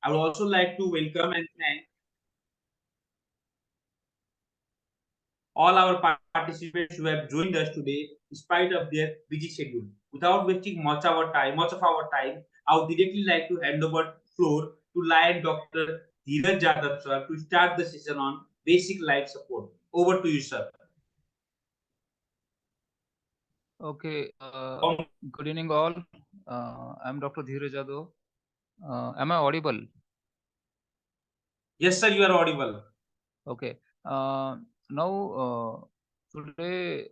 I would also like to welcome and thank all our participants who have joined us today in spite of their busy schedule. Without wasting much of our time, I would directly like to hand over floor to Lion Dr. Dheeraj Jadhav sir to start the session on basic life support. Over to you, sir. Okay, good evening all. I'm Dr. Dheeraj Jadhav. Am I audible? Yes, sir, you are audible. Okay. Now, today,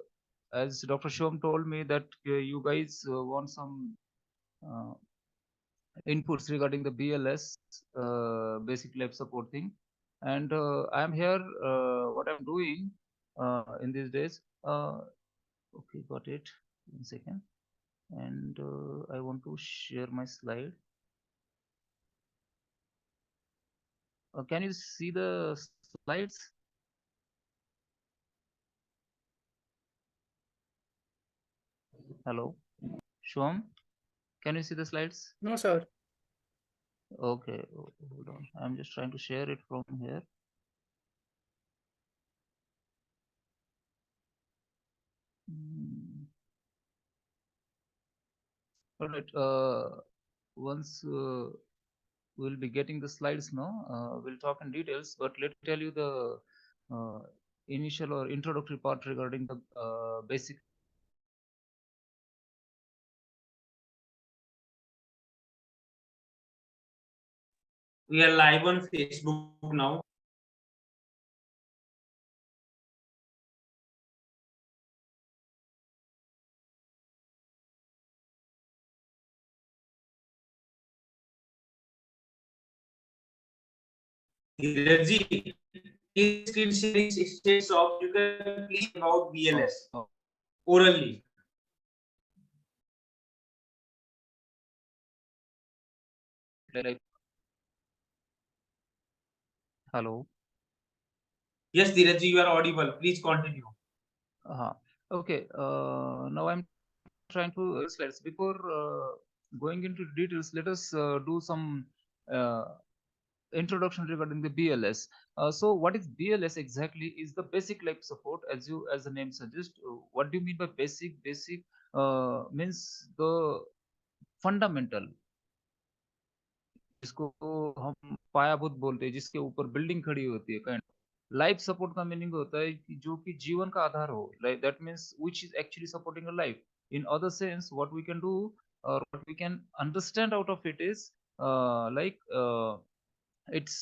as Dr. Shom told me that you guys want some uh, inputs regarding the BLS, basic life support thing. And I'm here, what I'm doing in these days. Okay, got it. 1 second. And I want to share my slide. Can you see the slides? Hello, Shom, can you see the slides? No, sir. Okay, hold on. I'm just trying to share it from here. All right. Once we'll be getting the slides now, we'll talk in details. But let me tell you the uh, initial or introductory part regarding the basic. We are live on Facebook now. Dheerajji, in screen sharing states of you can please about BLS orally. Like, hello. Yes, Dheerajji, you are audible. Please continue. Okay. Now I'm trying to slides. Before going into details, let us do some uh, introduction regarding the BLS. So what is BLS exactly? Is the basic life support, as the name suggests. What do you mean by basic? Basic means the fundamental, जिसको हम पायाभूत बोलते हैं, जिसके ऊपर building खड़ी होती है, काइंड लाइफ सपोर्ट का मीनिंग होता है कि जो कि जीवन का आधार हो, like that means which is actually supporting a life. In other sense what we can do और what we can understand out of it is like it's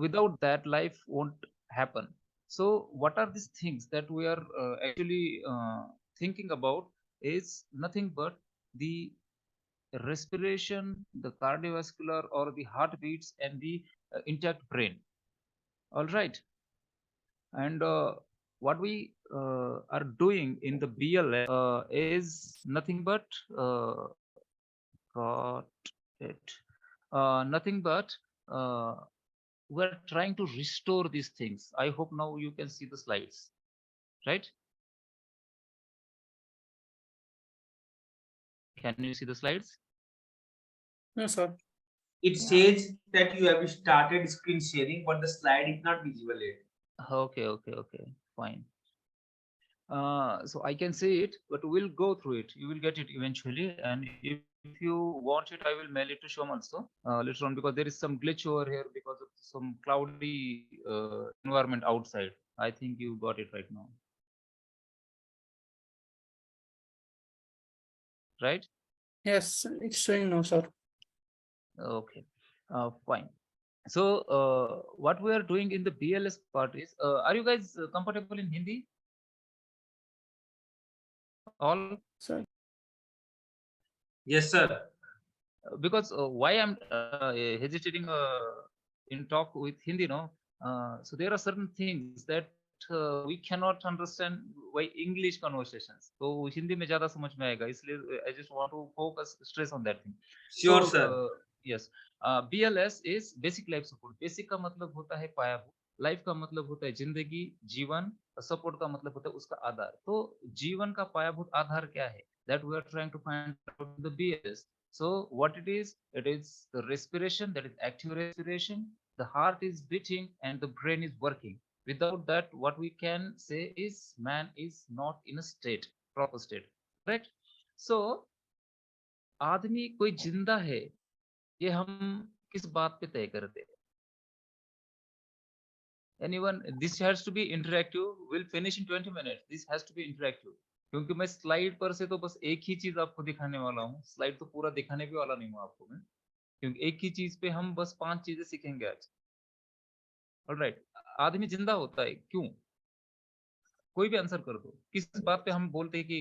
without that life won't happen. So what are these things that we are actually thinking about is nothing but the respiration, the cardiovascular or the heartbeats and the intact brain. All right. And what we are doing in the BLS is nothing but got it. Nothing but we're trying to restore these things. I hope now you can see the slides, right? Can you see the slides? No, sir. It says that you have started screen sharing, but the slide is not visible yet. Okay, fine. So I can see it, but we'll go through it. You will get it eventually. And if you want it, I will mail it to Shom also later on, because there is some glitch over here because of some cloudy environment outside. I think you got it right now. Right? Yes, it's showing now, sir. Okay, fine. So what we are doing in the BLS part is, are you guys comfortable in Hindi? All? Sir. Yes, sir. Because why I'm hesitating in talk with Hindi, no? So there are certain things that we cannot understand by English conversations. तो हिंदी में ज़्यादा समझ में आएगा, इसलिए I just want to focus stress on that thing. Sure, So sir. yes, BLS is basic life support. Basic का मतलब होता है पायाभूत, लाइफ का मतलब होता है जिंदगी, जीवन, सपोर्ट का मतलब होता है उसका आधार. तो जीवन का पायाभूत आधार क्या है? That we are trying to find out in the BLS. So what it is the respiration, that is active respiration. The heart is beating and the brain is working. Without that, what we can say is man is not in a state, proper state. Correct? So आदमी कोई जिंदा है, ये हम किस बात पे तय करते हैं? Anyone? This has to be interactive. We'll finish in 20 minutes. This has to be interactive. क्योंकि मैं स्लाइड पर से तो बस एक ही चीज आपको दिखाने वाला हूँ, स्लाइड तो पूरा दिखाने भी वाला नहीं हूँ आपको मैं, क्योंकि एक ही चीज पे हम बस 5 चीजें सीखेंगे आज। ऑलराइट, आदमी जिंदा होता है क्यों? कोई भी आंसर कर दो। किस बात पे हम बोलते हैं कि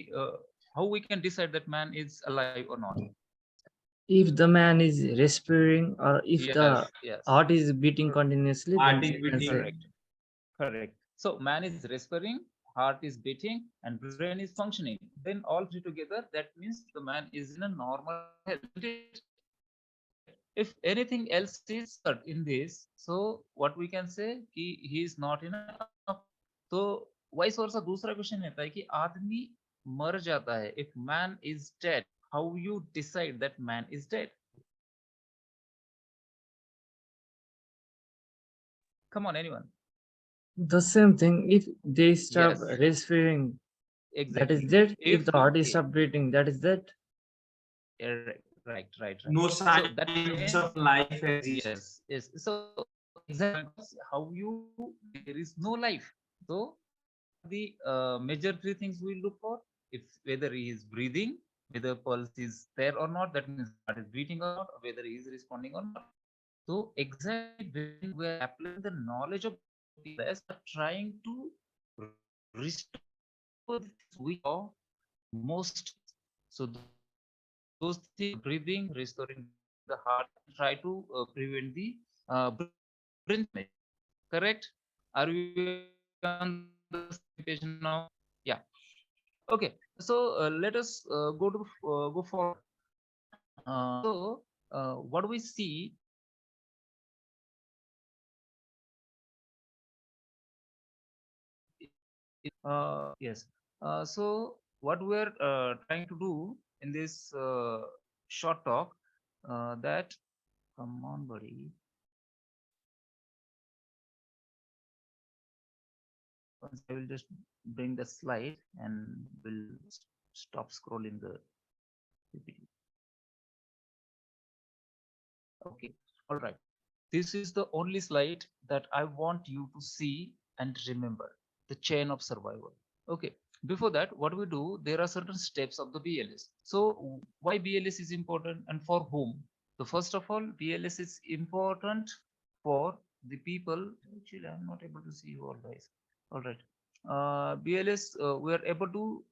how we can decide that man is alive और not? If the man is respiring or if the Yes. heart is beating continuously, Heart then is we can beating. say Correct. So man is respiring, heart is beating, and brain is functioning. Then all three together, that means the man is in a normal health. If anything else is in this, so what we can say he is not in a, तो vice versa दूसरा question रहता है कि आदमी मर जाता है, if man is dead, how you decide that man is dead? Come on, anyone? the same thing. If they stop Yes. respiring, that Exactly. is dead. If the heart is okay. stop beating, that is dead. Right. No So signs that means of life exists. yes. So exactly how you there is no life. So the major three things we look for: if whether he is breathing, whether pulse is there or not, that means heart is beating or not, or whether he is responding or not. So exactly when we are applying the knowledge of BLS, are trying to restore the things we saw most. So those things, breathing, restoring the heart, try to prevent the brain damage. Correct? Are we on the same page now? Yeah. Okay. So let us go forward. What do we see? Yes. So what we're trying to do in this short talk, that come on, buddy. Once I will just bring the slide and will stop scrolling the PPT. Okay. All right. This is the only slide that I want you to see and remember, the chain of survival. Okay. Before that, what we do, there are certain steps of the BLS. So why BLS is important and for whom? So first of all, BLS is important for the people. Actually, I'm not able to see you all guys. All right. BLS, we are able to,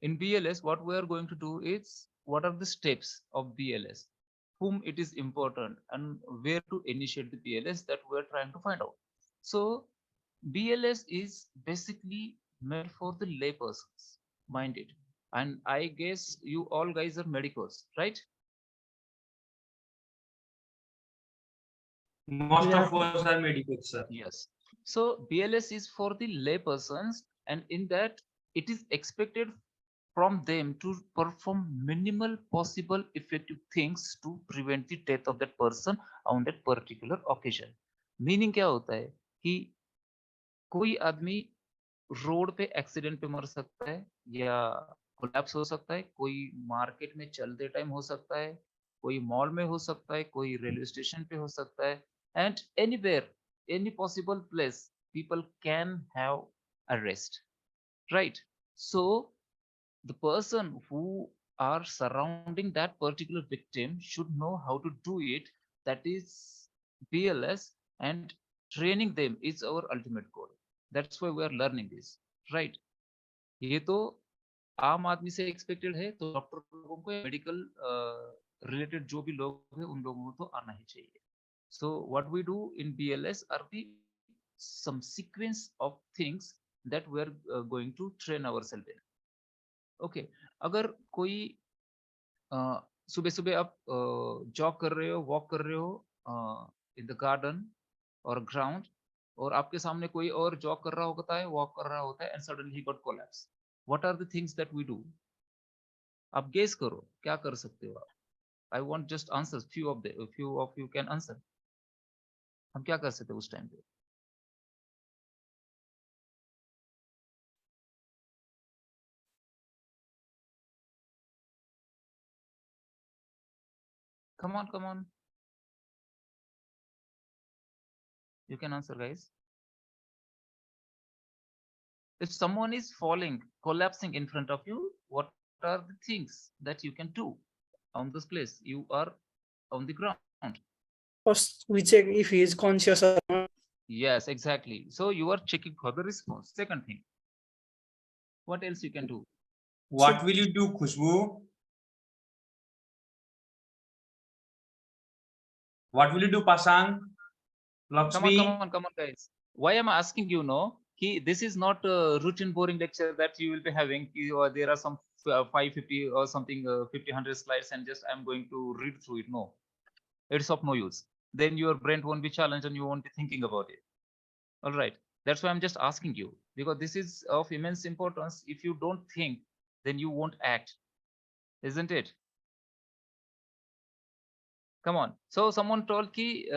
in BLS, what we are going to do is, what are the steps of BLS? Whom it is important and where to initiate the BLS, that we're trying to find out. So BLS is basically meant for the laypersons, mind it. And I guess you all guys are medicals, right? Most of us are medical, sir. Yes. So BLS is for the laypersons, and in that it is expected from them to perform minimal possible effective things to prevent the death of that person on that particular occasion. Meaning क्या होता है कि कोई आदमी road पे accident पे मर सकता है या कोलैप्स हो सकता है, कोई मार्केट में चलते टाइम हो सकता है, कोई मॉल में हो सकता है, कोई रेलवे स्टेशन पे हो सकता है, and anywhere, any possible place people can have a rest, right? So the person who are surrounding that particular victim should know how to do it. That is BLS, and training them is our ultimate goal. That's why we are learning this, right? ये तो आम आदमी से expected है, तो doctor लोगों को, medical related जो भी लोग हैं, उन लोगों को तो आना ही चाहिए. So what we do in BLS are the some sequence of things that we are going to train ourselves in. Okay. अगर कोई सुबह सुबह आप जॉग कर रहे हो, वॉक कर रहे हो इन द गार्डन और ग्राउंड, और आपके सामने कोई और जॉग कर रहा होता है, वॉक कर रहा होता है, एंड सडनली ही got collapse. What are the things that we do? आप गेस करो क्या कर सकते हो आप. I want just answer, few of you can answer. हम क्या कर सकते हो उस टाइम पे. Come on. You can answer, guys. If someone is falling, collapsing in front of you, what are the things that you can do on this place? You are on the ground. First, we check if he is conscious or not. Yes, exactly. So you are checking for the response. Second thing, what else you can do? What will you do, Khushbu? What will you do, Pasang? Lakshmi? Come on, guys. Why am I asking you? No, this is not a routine boring lecture that you will be having. Or there are some 550 or something 50 100 slides, and just I'm going to read through it. No, it's of no use. Then your brain won't be challenged and you won't be thinking about it. All right. That's why I'm just asking you, because this is of immense importance. If you don't think, then you won't act, isn't it? Come on. So someone told ki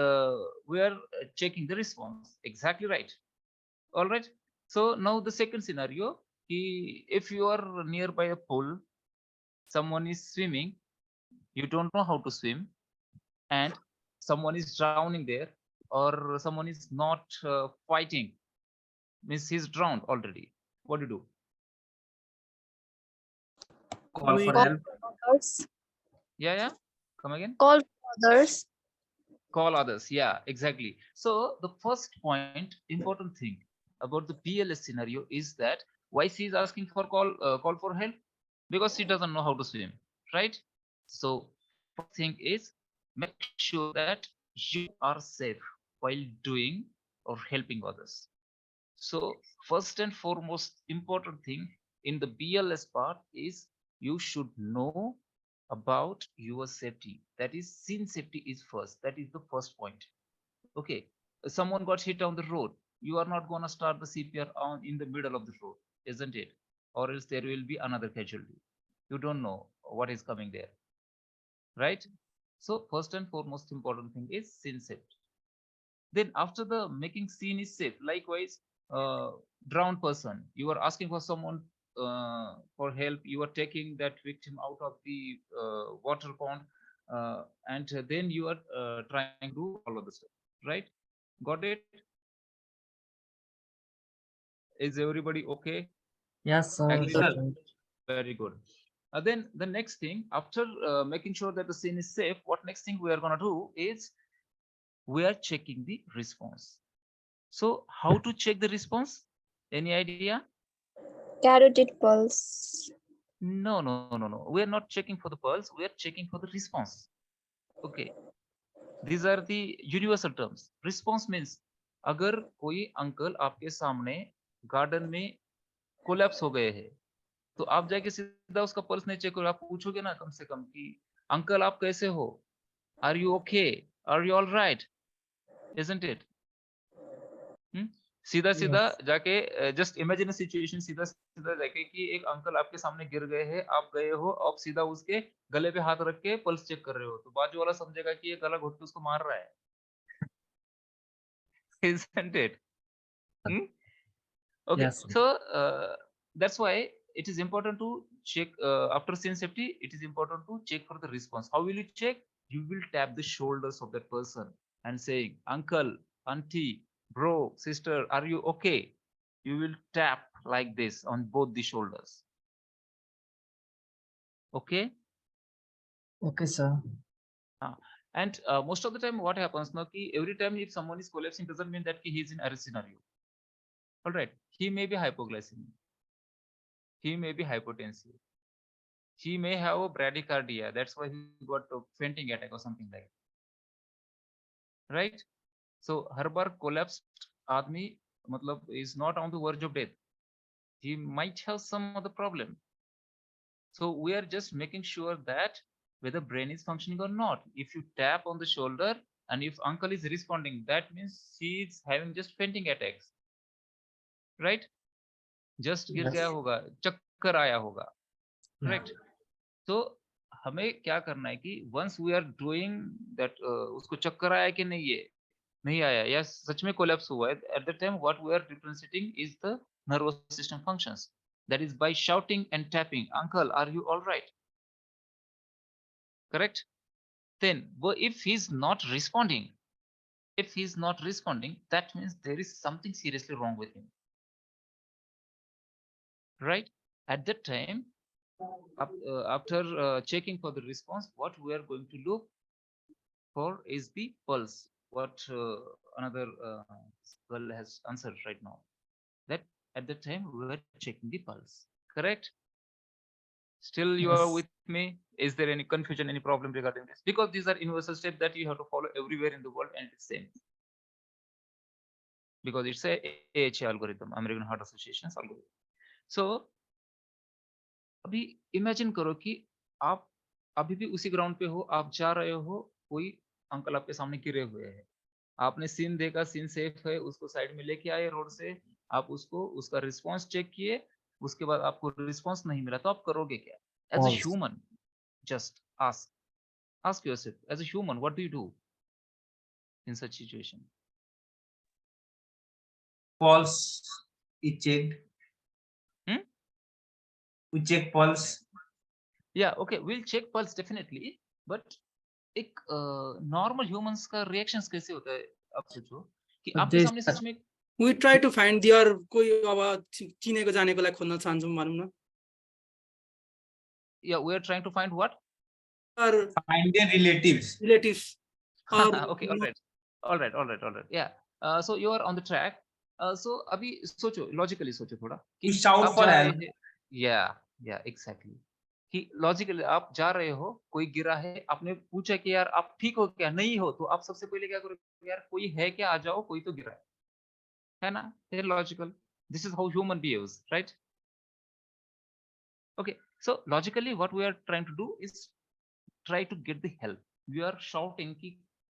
we are checking the response. Exactly right. All right. So now the second scenario, if you are nearby a pool, someone is swimming, you don't know how to swim, and someone is drowning there, or someone is not fighting, means he's drowned already. What do you do? Call We- for Call help. for others. Yeah. Come again. Call for others. Call others. Yeah, exactly. So the first point, important thing about the PLS scenario is that why she is asking for call for help, because she doesn't know how to swim, right? So first thing is make sure that you are safe while doing or helping others. So first and foremost important thing in the BLS part is you should know about your safety. That is, scene safety is first. That is the first point. Okay, someone got hit on the road. You are not going to start the CPR on in the middle of the road, isn't it? Or else there will be another casualty. You don't know what is coming there, right? So first and foremost important thing is scene safety. Then after the making scene is safe, likewise, drowned person, you are asking for someone for help, you are taking that victim out of the water pond, and then you are trying to do all of the stuff, right? Got it? Is everybody okay? Yes, sir. Agree Sir. that? Very good. Then the next thing, after making sure that the scene is safe, what next thing we are going to do is we are checking the response. So how to check the response? Any idea? Carotid pulse. No. We are not checking for the pulse. We are checking for the response. Okay. These are the universal terms. Response means अगर कोई uncle आपके सामने garden में collapse हो गए हैं, तो आप जाके सीधा उसका पल्स नहीं चेक करो, आप पूछोगे ना कम से कम कि अंकल आप कैसे हो? Are you okay? Are you all right? Isn't it? सीधा जाके जस्ट इमेजिन सिचुएशन, सीधा जाके कि एक अंकल आपके सामने गिर गए हैं, आप गए हो, आप सीधा उसके गले पे हाथ रख के पल्स चेक कर रहे हो, तो बाजू वाला समझेगा कि ये गला घोट के उसको मार रहा है. Isn't it? Okay. Yes, sir. So that's why it is important to check after scene safety. It is important to check for the response. How will you check? You will tap the shoulders of that person and saying, uncle, auntie, bro, sister, are you okay? You will tap like this on both the shoulders. Okay. Okay, sir. And most of the time what happens now, every time if someone is collapsing doesn't mean that he is in arrest scenario. All right, he may be hypoglycemic, he may be hypotensive, he may have a bradycardia, that's why he got a fainting attack or something like that, right? So har bar collapsed aadmi matlab is not on the verge of death, he might have some other problem. So we are just making sure that whether brain is functioning or not. If you tap on the shoulder and if uncle is responding, that means he is having just fainting attacks, right? Just गिर Yes. गया होगा, चक्कर आया होगा, Yeah. correct? तो हमें क्या करना है कि once we are doing that, उसको चक्कर आया कि नहीं, ये नहीं आया या सच में कोलैप्स हुआ है, at the time what we are representing is the nervous system functions, that is by shouting and tapping, uncle are you all right, correct? Then if he is not responding, that means there is something seriously wrong with him, right? At that time, after checking for the response, what we are going to look for is the pulse, what another girl has answered right now, that at that time we were checking the pulse, correct? Still you are Yes. with me? Is there any confusion, any problem regarding this? Because these are universal steps that you have to follow everywhere in the world, and it's same, because it's a AHA algorithm, American Heart Association's algorithm. So अभी imagine करो कि आप अभी भी उसी ground पे हो, आप जा रहे हो, कोई अंकल आपके सामने गिरे हुए हैं, आपने सीन देखा, सीन सेफ है, उसको साइड में लेके आए रोड से, आप उसका रिस्पॉन्स चेक किए, उसके बाद आपको रिस्पॉन्स नहीं मिला, तो आप करोगे क्या? As a False. Human, just ask yourself, as a human, what do you do in such situation? Pulse is checked. Hmm? We check pulse. Yeah, okay, we'll check pulse definitely, but एक normal humans का reactions कैसे होता है? आप सोचो कि But आपके there's सामने सच में We try to find their कोही अब चिनेको जानेकोलाई खोज्न चाहन्छौँ भनौँ न, yeah, we are trying to find what? or Find their relatives. relatives or Okay, all right, yeah, so you are on the track. So अभी सोचो, लॉजिकली सोचो थोड़ा कि We shout आप for जा रहे help. हैं, या एग्जैक्टली, कि लॉजिकली आप जा रहे हो, कोई गिरा है, आपने पूछा कि यार आप ठीक हो क्या? नहीं हो, तो आप सबसे पहले क्या करोगे? यार कोई है क्या, आ जाओ, कोई तो गिरा है ना? ये logical, this is how human behaves, right? Okay, so logically what we are trying to do is try to get the help. We are shouting कि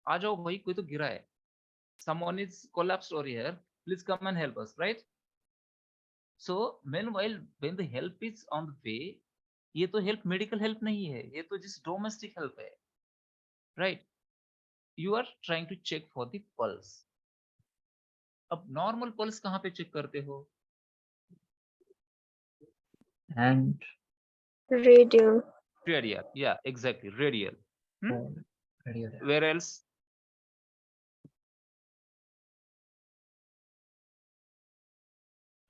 आ जाओ भाई, कोई तो गिरा है, someone is collapsed over here, please come and help us, right? So meanwhile when the help is on the way, ये तो help medical help नहीं है, ये तो just domestic help है, right? You are trying to check for the pulse. अब normal pulse कहाँ पे check करते हो? and Radial. Radial, yeah, exactly, radial. radial. Where else?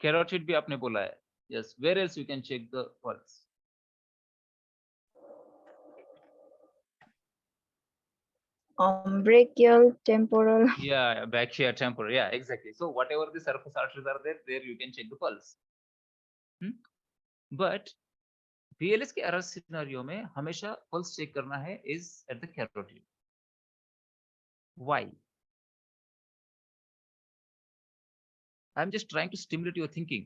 Carotid भी आपने बोला है, yes. Where else you can check the pulse? Brachial, temporal. Yeah, back here, temporal, yeah, exactly. So whatever the surface arteries are there you can check the pulse. But BLS के error scenario में हमेशा pulse check करना है is at the carotid. Why? I'm just trying to stimulate your thinking.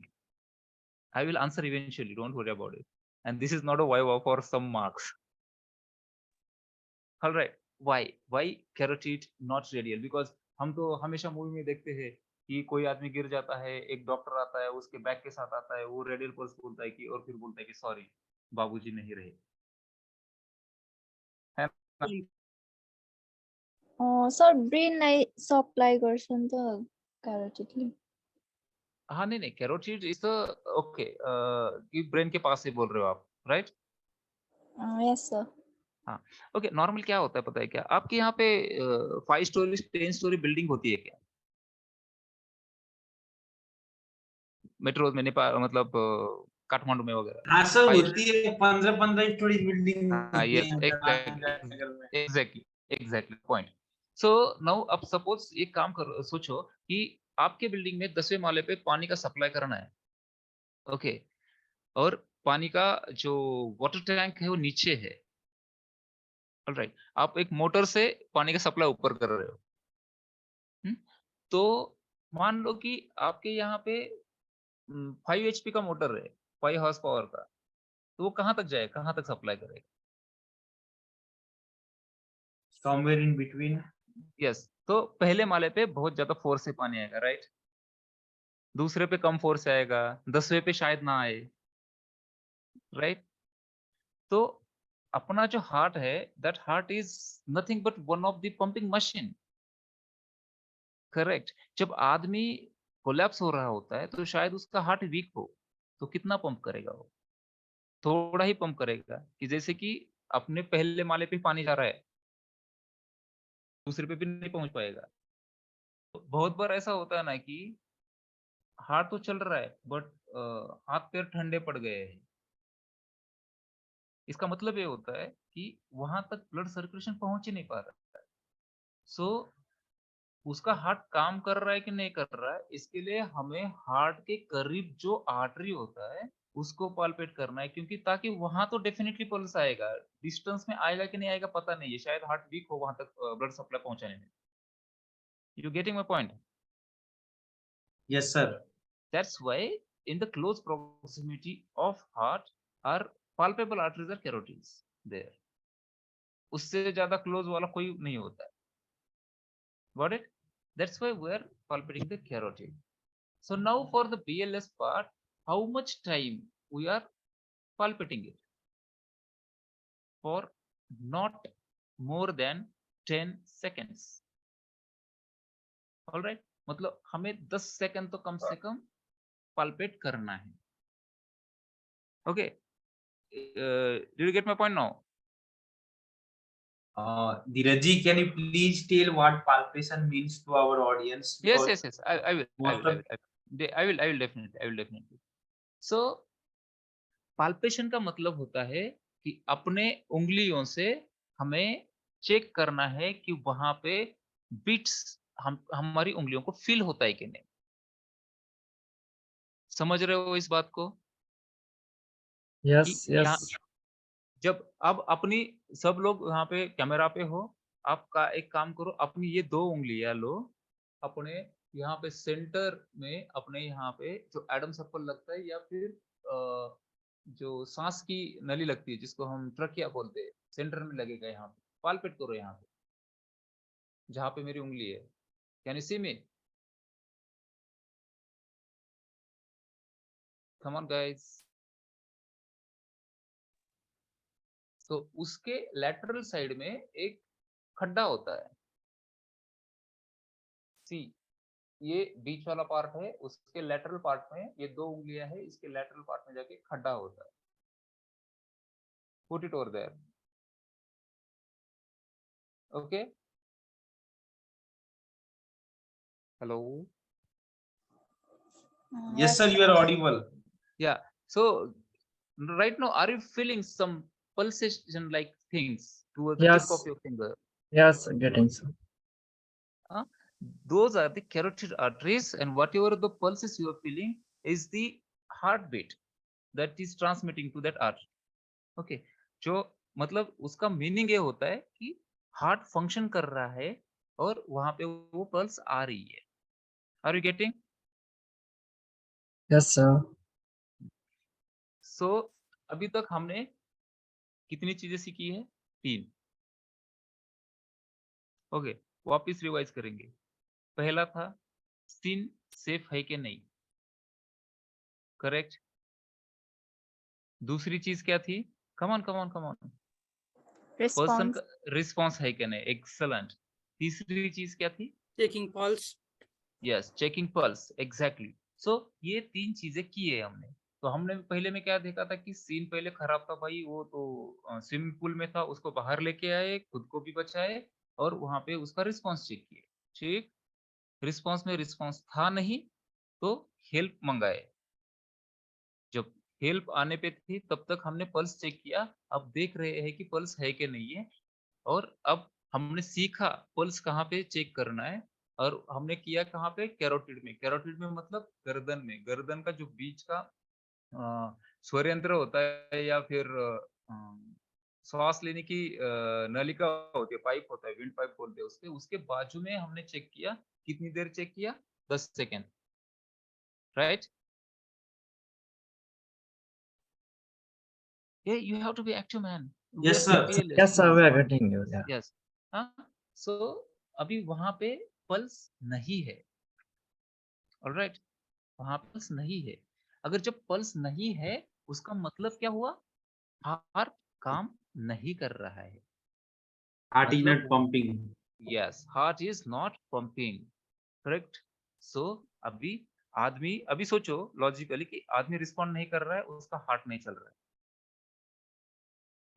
I will answer eventually, don't worry about it. And this is not a why for some marks. All right, why carotid not radial? Because हम तो हमेशा movie में देखते हैं कि कोई आदमी गिर जाता है, एक डॉक्टर आता है, उसके बैग के साथ आता है, वो रेडियल पल्स बोलता है कि, और फिर बोलता है कि सॉरी बाबूजी नहीं रहे, है ना? सर ब्रेनलाई सप्लाई गर्छ नि त क्यारोटिडले। हाँ, नहीं कैरोटिड इज द ओके, कि ब्रेन के पास से बोल रहे हो आप, राइट? Yes sir. हाँ, ओके, नॉर्मल क्या होता है पता है क्या? आपके यहाँ पे 5 स्टोरी 10 स्टोरी बिल्डिंग होती है क्या मेट्रो में, नेपाल मतलब काठमांडू में वगैरह? हाँ सर, 5 होती है 15-15 स्टोरी बिल्डिंग हाँ, होती यस, है। Exactly point. सो नाउ अब सपोज एक काम करो, सोचो कि आपके बिल्डिंग में 10वें माले पे पानी का सप्लाई करना है, ओके, और पानी का जो वाटर टैंक है वो नीचे है, ऑलराइट, आप एक मोटर से पानी का सप्लाई ऊपर कर रहे हो। तो मान लो कि आपके यहाँ पे 5 HP का मोटर है, 5 हॉर्स पावर का, तो वो कहाँ तक जाएगा, कहाँ तक सप्लाई करेगा? Somewhere in between. यस, तो पहले माले पे बहुत ज्यादा फोर्स से पानी आएगा, राइट? दूसरे पे कम फोर्स आएगा, 10वें पे शायद ना आए, राइट? तो अपना जो हार्ट है, that heart is nothing but one of the pumping machine. Correct. जब आदमी कोलैप्स हो रहा होता है तो शायद उसका हार्ट वीक हो, तो कितना पंप करेगा वो? थोड़ा ही पंप करेगा, कि जैसे कि अपने पहले माले पे पानी जा रहा है, दूसरे पे भी नहीं पहुंच पाएगा। तो बहुत बार ऐसा होता है ना कि हार्ट तो चल रहा है बट हाथ पैर ठंडे पड़ गए हैं। इसका मतलब ये होता है कि वहां तक ब्लड सर्कुलेशन पहुंच ही नहीं पा रहा। सो उसका हार्ट काम कर रहा है कि नहीं कर रहा है, इसके लिए हमें हार्ट के करीब जो आर्टरी होता है उसको पाल्पेट करना है, क्योंकि ताकि वहां तो डेफिनेटली पल्स आएगा। डिस्टेंस में आएगा कि नहीं आएगा पता नहीं है, शायद हार्ट वीक हो वहां तक ब्लड सप्लाई पहुंचाने में। You getting my point? Yes, sir. That's why in the close proximity of heart are palpable arteries or carotids there. उससे ज्यादा क्लोज वाला कोई नहीं होता है। Got it? That's why we are palpating the carotid. So now for the BLS part, how much time we are palpating it? For not more than 10 seconds. All right? मतलब हमें 10 second तो कम से कम palpate करना है। Okay? Did you get my point now? Dheeraj ji, can you please tell what palpation means to our audience? Yes, Because yes, yes. I will. I most will. I of will. I will definitely. I will definitely. So palpation का मतलब होता है कि अपने उंगलियों से हमें check करना है कि वहां पे बीट्स हम हमारी उंगलियों को फील होता है कि नहीं। समझ रहे हो इस बात को? कि Yes, यहाँ yes. जब अब अपनी सब लोग यहाँ पे कैमरा पे हो, आपका एक काम करो, अपनी ये 2 उंगलियां लो, अपने यहाँ पे सेंटर में, अपने यहाँ पे जो एडम सर्कल लगता है या फिर जो सांस की नली लगती है जिसको हम ट्रकिया बोलते हैं, सेंटर में लगेगा। यहाँ पे पालपेट करो, यहाँ पे जहाँ पे मेरी उंगली है। Can you see me? Come on guys. तो उसके लेटरल साइड में एक खड्डा होता है। सी, ये बीच वाला पार्ट है, उसके लेटरल पार्ट में ये 2 उंगलियां है, इसके लेटरल पार्ट में जाके खड्डा होता है। Put it over there. Okay, hello. yes, sir, you are audible. Yeah, so right now are you feeling some pulsation like things towards the tip of Yes, your finger? yes, getting so. Huh? Those are the carotid arteries, and whatever the pulses you are feeling is the heartbeat that is transmitting to that artery. Okay, जो मतलब उसका meaning ये होता है कि heart function कर रहा है और वहां पे वो पल्स आ रही है। Are you getting? Yes, sir. So अभी तक हमने कितनी चीजें सीखी है? 3। ओके, वापिस रिवाइज करेंगे। पहला था स्किन सेफ है कि नहीं, करेक्ट। दूसरी चीज क्या थी? Come on come on come on. Person Response. का रिस्पॉन्स है कि नहीं, एक्सलेंट। तीसरी चीज क्या थी? Taking pulse. Yes, checking pulse, exactly. So ये 3 चीजें की है हमने। तो हमने पहले में क्या देखा था कि सीन पहले खराब था भाई, वो तो स्विमिंग पूल में था, उसको बाहर लेके आए, खुद को भी बचाए और वहां पे उसका रिस्पॉन्स चेक किए। ठीक, रिस्पॉन्स में रिस्पॉन्स था नहीं तो हेल्प मंगाए। जब हेल्प आने पे थी तब तक हमने पल्स चेक किया, अब देख रहे हैं कि पल्स है कि नहीं है। और अब हमने सीखा पल्स कहाँ पे चेक करना है, और हमने किया कहाँ पे? कैरोटिड में। कैरोटिड में मतलब गर्दन में। गर्दन का जो बीच का स्वर यंत्र होता है या फिर श्वास लेने की नलिका होती है, पाइप होता है, विंड पाइप बोलते हैं उसके बाजू में हमने चेक किया। कितनी देर चेक किया? 10 second, right? Yeah, you have to be active, man. We are Yes, doing sir. BLS. Yes, sir, we are getting you. Yeah. Yes. हाँ, so अभी वहां पे पल्स नहीं है। ऑलराइट, वहां पल्स नहीं है। अगर जब पल्स नहीं है उसका मतलब क्या हुआ? हार्ट काम नहीं कर रहा है। Heart is मतलब not pumping. yes, heart is not pumping, correct? So अभी आदमी, अभी सोचो लॉजिकली कि आदमी रिस्पॉन्ड नहीं कर रहा है, उसका हार्ट नहीं चल रहा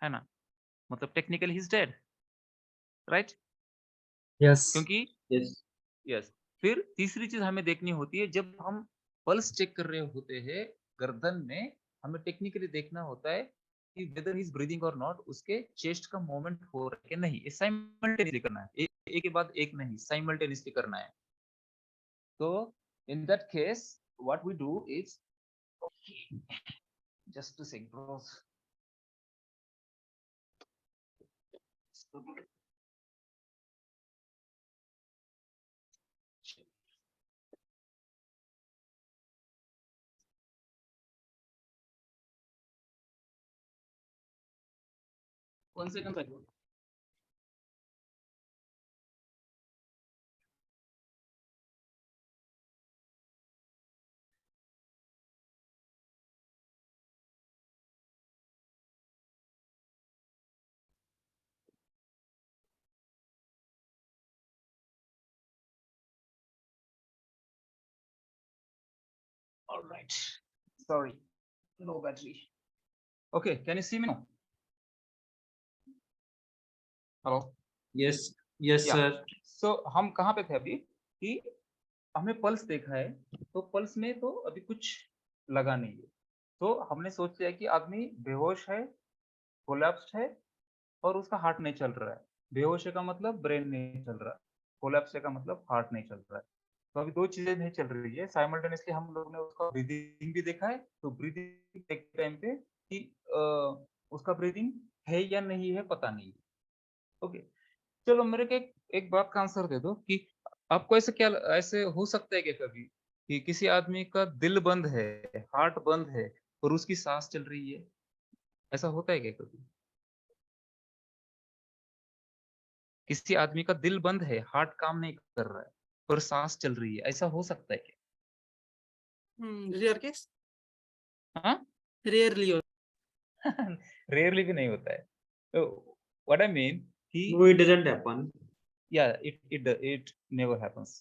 है ना? मतलब technically he is dead, right? Yes. क्योंकि Yes. यस, फिर तीसरी चीज हमें देखनी होती है, जब हम पल्स चेक कर रहे होते हैं गर्दन में, हमें टेक्निकली देखना होता है कि वेदर ही इज ब्रीदिंग और नॉट, उसके चेस्ट का मूवमेंट हो रहा है कि नहीं। ये साइमल्टेनियसली करना है, एक के बाद एक नहीं, साइमल्टेनियसली करना है। तो in that case what we do is, just two sec bros, one second. All right. Sorry, no battery. Okay, can you see me now? Hello. Yes. Yes, Yeah. sir. So हम कहाँ पे थे अभी कि हमने पल्स देखा है, तो पल्स में तो अभी कुछ लगा नहीं है, तो हमने सोच लिया कि आदमी बेहोश है, कोलैप्स्ड है और उसका हार्ट नहीं चल रहा है। बेहोश है का मतलब ब्रेन नहीं चल रहा, कोलैप्स है का मतलब हार्ट नहीं चल रहा है। तो अभी दो चीजें नहीं चल रही है साइमल्टेनियसली। हम लोग ने उसका ब्रीदिंग भी देखा है, तो ब्रीदिंग के टाइम पे कि उसका ब्रीदिंग है या नहीं है पता नहीं। ओके, चलो मेरे को एक बात का आंसर दे दो कि आपको ऐसे क्या, ऐसे हो सकता है क्या कभी कि किसी आदमी का दिल बंद है, हार्ट बंद है और उसकी सांस चल रही है? ऐसा होता है क्या कभी? किसी आदमी का दिल बंद है, हार्ट काम नहीं कर रहा है और सांस चल रही है, ऐसा हो सकता है क्या? रेयर केस, हाँ? रेयरली हो। रेयरली भी नहीं होता है। तो व्हाट आई मीन कि No, it doesn't happen. या इट नेवर हैपेंस।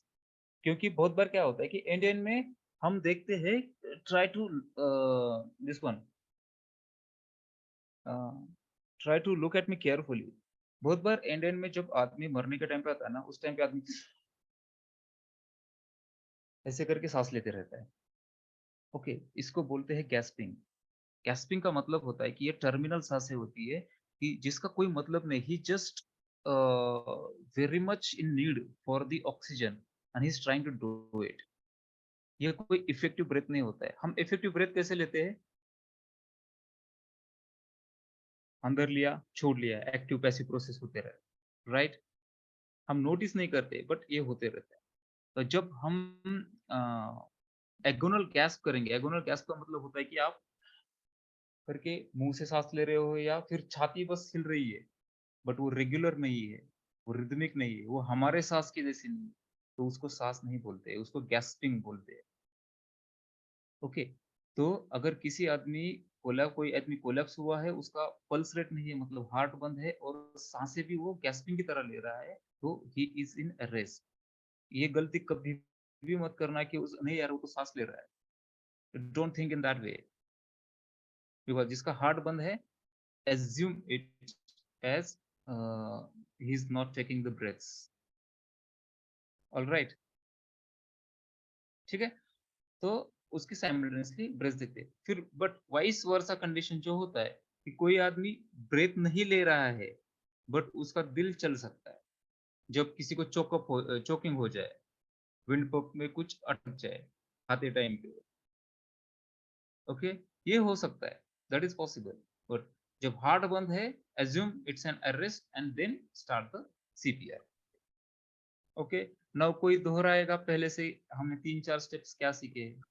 क्योंकि बहुत बार क्या होता है कि इंडियन में हम देखते हैं, try to this one, try to look at me carefully. बहुत बार इंडियन में जब आदमी मरने के टाइम पे आता है ना, उस टाइम पे आदमी ऐसे करके सांस लेते रहता है। ओके, इसको बोलते हैं गैस्पिंग। गैस्पिंग का मतलब होता है कि ये टर्मिनल सांसें होती है कि जिसका कोई मतलब नहीं, he just very much in need for the oxygen and he is trying to do it. ये कोई इफेक्टिव ब्रेथ नहीं होता है। हम इफेक्टिव ब्रेथ कैसे लेते हैं? अंदर लिया, छोड़ लिया, एक्टिव पैसिव प्रोसेस होते रहे, राइट? हम नोटिस नहीं करते बट ये होते रहते हैं। तो जब हम एगोनल गैस्प करेंगे, एगोनल गैस्प का मतलब होता है कि आप करके मुंह से सांस ले रहे हो या फिर छाती बस हिल रही है, बट वो रेगुलर नहीं है, वो रिदमिक नहीं है, वो हमारे सांस की जैसी नहीं है, तो उसको सांस नहीं बोलते, उसको गैस्पिंग बोलते हैं। ओके, तो अगर किसी आदमी कोई आदमी कोलैप्स हुआ है, उसका पल्स रेट नहीं है, मतलब हार्ट बंद है और सांसें भी वो गैस्पिंग की तरह ले रहा है, तो ही इज इन अरेस्ट। ये गलती कभी भी मत करना कि उस नहीं यार वो तो सांस ले रहा है, don't think in that way. Because जिसका हार्ट बंद है, assume it as he is not taking the breaths. All right, ठीक है? तो उसकी साइमल्टेनियसली ब्रेथ देते हैं। फिर बट वाइस वर्सा कंडीशन जो होता है कि कोई आदमी ब्रेथ नहीं ले रहा है बट उसका दिल चल सकता है, जब किसी को चोकिंग हो जाए, विंड पंप में कुछ अटक जाए खाते टाइम पे। ओके, ये हो सकता है, दैट इज पॉसिबल। बट जब हार्ट बंद है, assume it's an arrest and then start the CPR. Okay, now कोई दोहराएगा? पहले से हमने 3-4 स्टेप्स क्या सीखे हैं?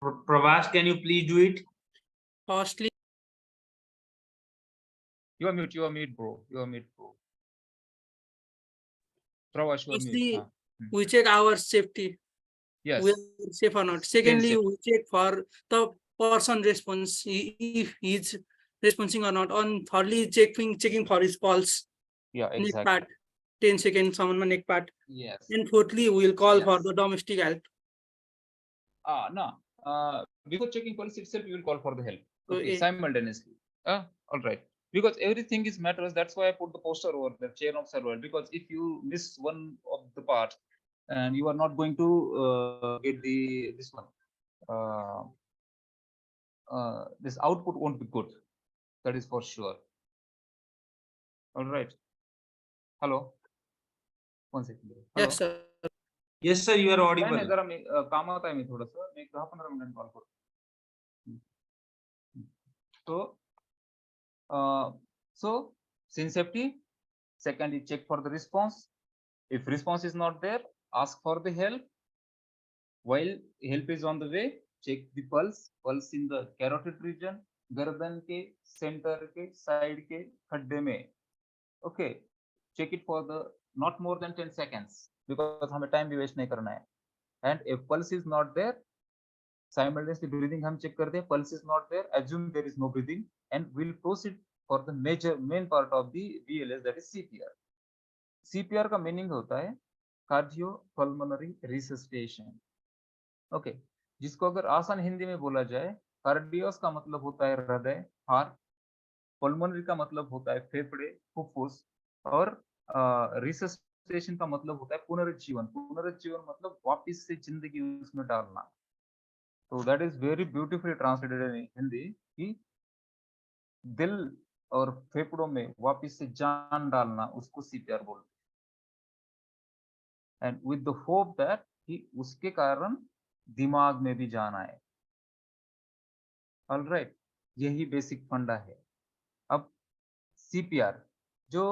Pravas, can you please do it? Firstly, You are mute bro, you are mute bro. Pravash, you are mute. firstly, हाँ, we check our safety. yes, We are safe or not. Plane Secondly, safety. we check for the person response, if he's responding or not. On thirdly, checking for his pulse, Yeah, neck exactly. part, 10 seconds, someone neck part. Yes. And fourthly, we'll call for Yes. the domestic help. No. Before checking pulse itself, you will call for the help. So, Okay, eh, simultaneously. All right. Because everything is matters. That's why I put the poster over the chain of server. Because if you miss one of the parts, and you are not going to get this one. This output won't be good. That is for sure. All right. Hello. One second. Hello. yes, sir. Yes, sir, you are नाही audible. नाही, जरा मी कामात आहे मी थोडंसं. मी 10-15 मिनिटांनी call करतो. So scene safety. Second is check for the response. If response is not there, ask for the help. While help is on the way, check the pulse. Pulse in the carotid region, गर्दन के center के side के खड्डे में. Okay, check it for the not more than 10 seconds because हमें time भी waste नहीं करना है. And if pulse is not there, simultaneously breathing हम check करते हैं. Pulse is not there, assume there is no breathing, and we'll proceed for the main part of the BLS, that is CPR. CPR का meaning होता है cardiopulmonary resuscitation. Okay, जिसको अगर आसान हिंदी में बोला जाए, कार्डियोस का मतलब होता है हृदय, हार्ट, पल्मोनरी का मतलब होता है फेफड़े, फुफ्फुस, और रिसस्टेशन का मतलब होता है पुनरुज्जीवन. पुनरुज्जीवन मतलब वापस से जिंदगी उसमें डालना. तो that is very beautifully translated in Hindi कि दिल और फेफड़ों में वापस से जान डालना, उसको सीपीआर बोलते हैं. And with the hope that कि उसके कारण दिमाग में भी जान आए. ऑलराइट, यही बेसिक फंडा है. अब सीपीआर जो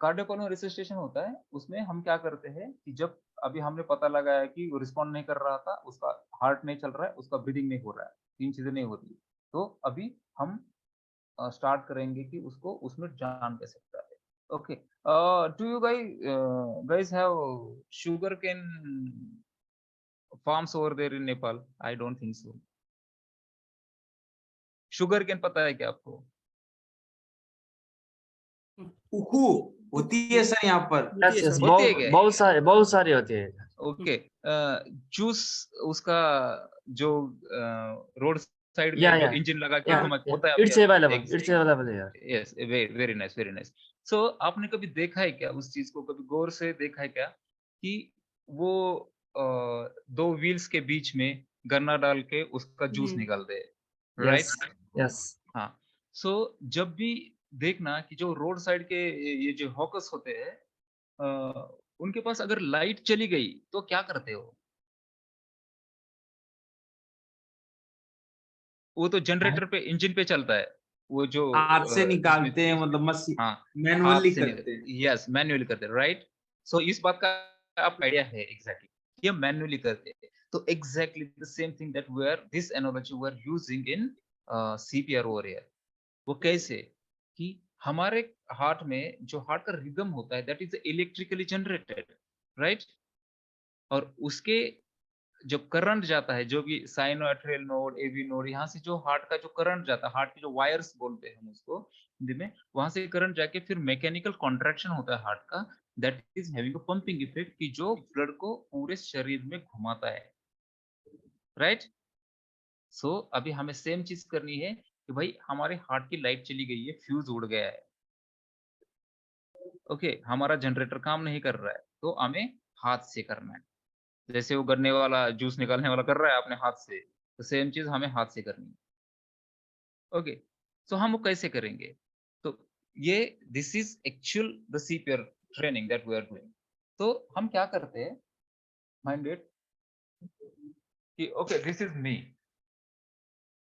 कार्डियोपल्मोनरी रिसस्टेशन होता है, उसमें हम क्या करते हैं कि जब अभी हमने पता लगाया कि वो रिस्पॉन्ड नहीं कर रहा था, उसका हार्ट नहीं चल रहा है, उसका ब्रीदिंग नहीं हो रहा है, 3 चीजें नहीं होती, तो अभी हम स्टार्ट करेंगे कि उसको उसमें जान कैसे सकता है. Okay, do you guys have sugarcane farms over there in Nepal? I don't think so. sugarcane पता है क्या आपको? उखू होती है सर यहाँ पर. होती है, Yes, सर. होती है क्या? बहुत सारी होती है. ओके, जूस उसका जो रोड साइड में Yeah, जो yeah. इंजन लगा के Yeah, घुमा yeah. होता है It's available. It's available here. Yes, very nice, very nice. So आपने कभी देखा है क्या उस चीज को, कभी गौर से देखा है क्या कि वो दो व्हील्स के बीच में गन्ना डाल के उसका जूस हम्म. निकालते हैं, Yes. राइट? Yes. हाँ. सो जब भी देखना कि जो रोड साइड के ये जो हॉकर्स होते हैं, उनके पास अगर लाइट चली गई तो क्या करते हो? वो तो जनरेटर पे, इंजन पे चलता है. वो जो हाथ से जिसमें निकालते हैं, बीच में, मतलब मशीन हाँ, हाथ मैनुअली से करते हैं. यस, मैन्युअली करते हैं, राइट? सो इस बात का आपको आइडिया है एग्जैक्टली कि हम मैन्युअली करते हैं. तो exactly the same thing that we are, this analogy we are using in CPR over here. वो कैसे कि हमारे हार्ट में जो हार्ट का रिदम होता है, that is electrically generated, right? और उसके जब करंट जाता है, जो भी साइनोएट्रियल नोड, एवी नोड, यहाँ से जो हार्ट का जो करंट जाता है, हार्ट के जो वायर्स बोलते हैं हम उसको हिंदी में, वहां से करंट जाके फिर मैकेनिकल कॉन्ट्रैक्शन होता है हार्ट का, that is having a pumping effect कि जो ब्लड को पूरे शरीर में घुमाता है, राइट? सो अभी हमें सेम चीज करनी है कि भाई हमारे हार्ट की लाइट चली गई है, फ्यूज उड़ गया है, ओके, हमारा जनरेटर काम नहीं कर रहा है, तो हमें हाथ से करना है. जैसे वो गन्ने वाला जूस निकालने वाला कर रहा है अपने हाथ से, तो सेम चीज हमें हाथ से करनी है. ओके, सो हम वो कैसे करेंगे? तो ये this is actual the CPR training that we are doing. तो हम क्या करते हैं, माइंड इट कि okay, this is me,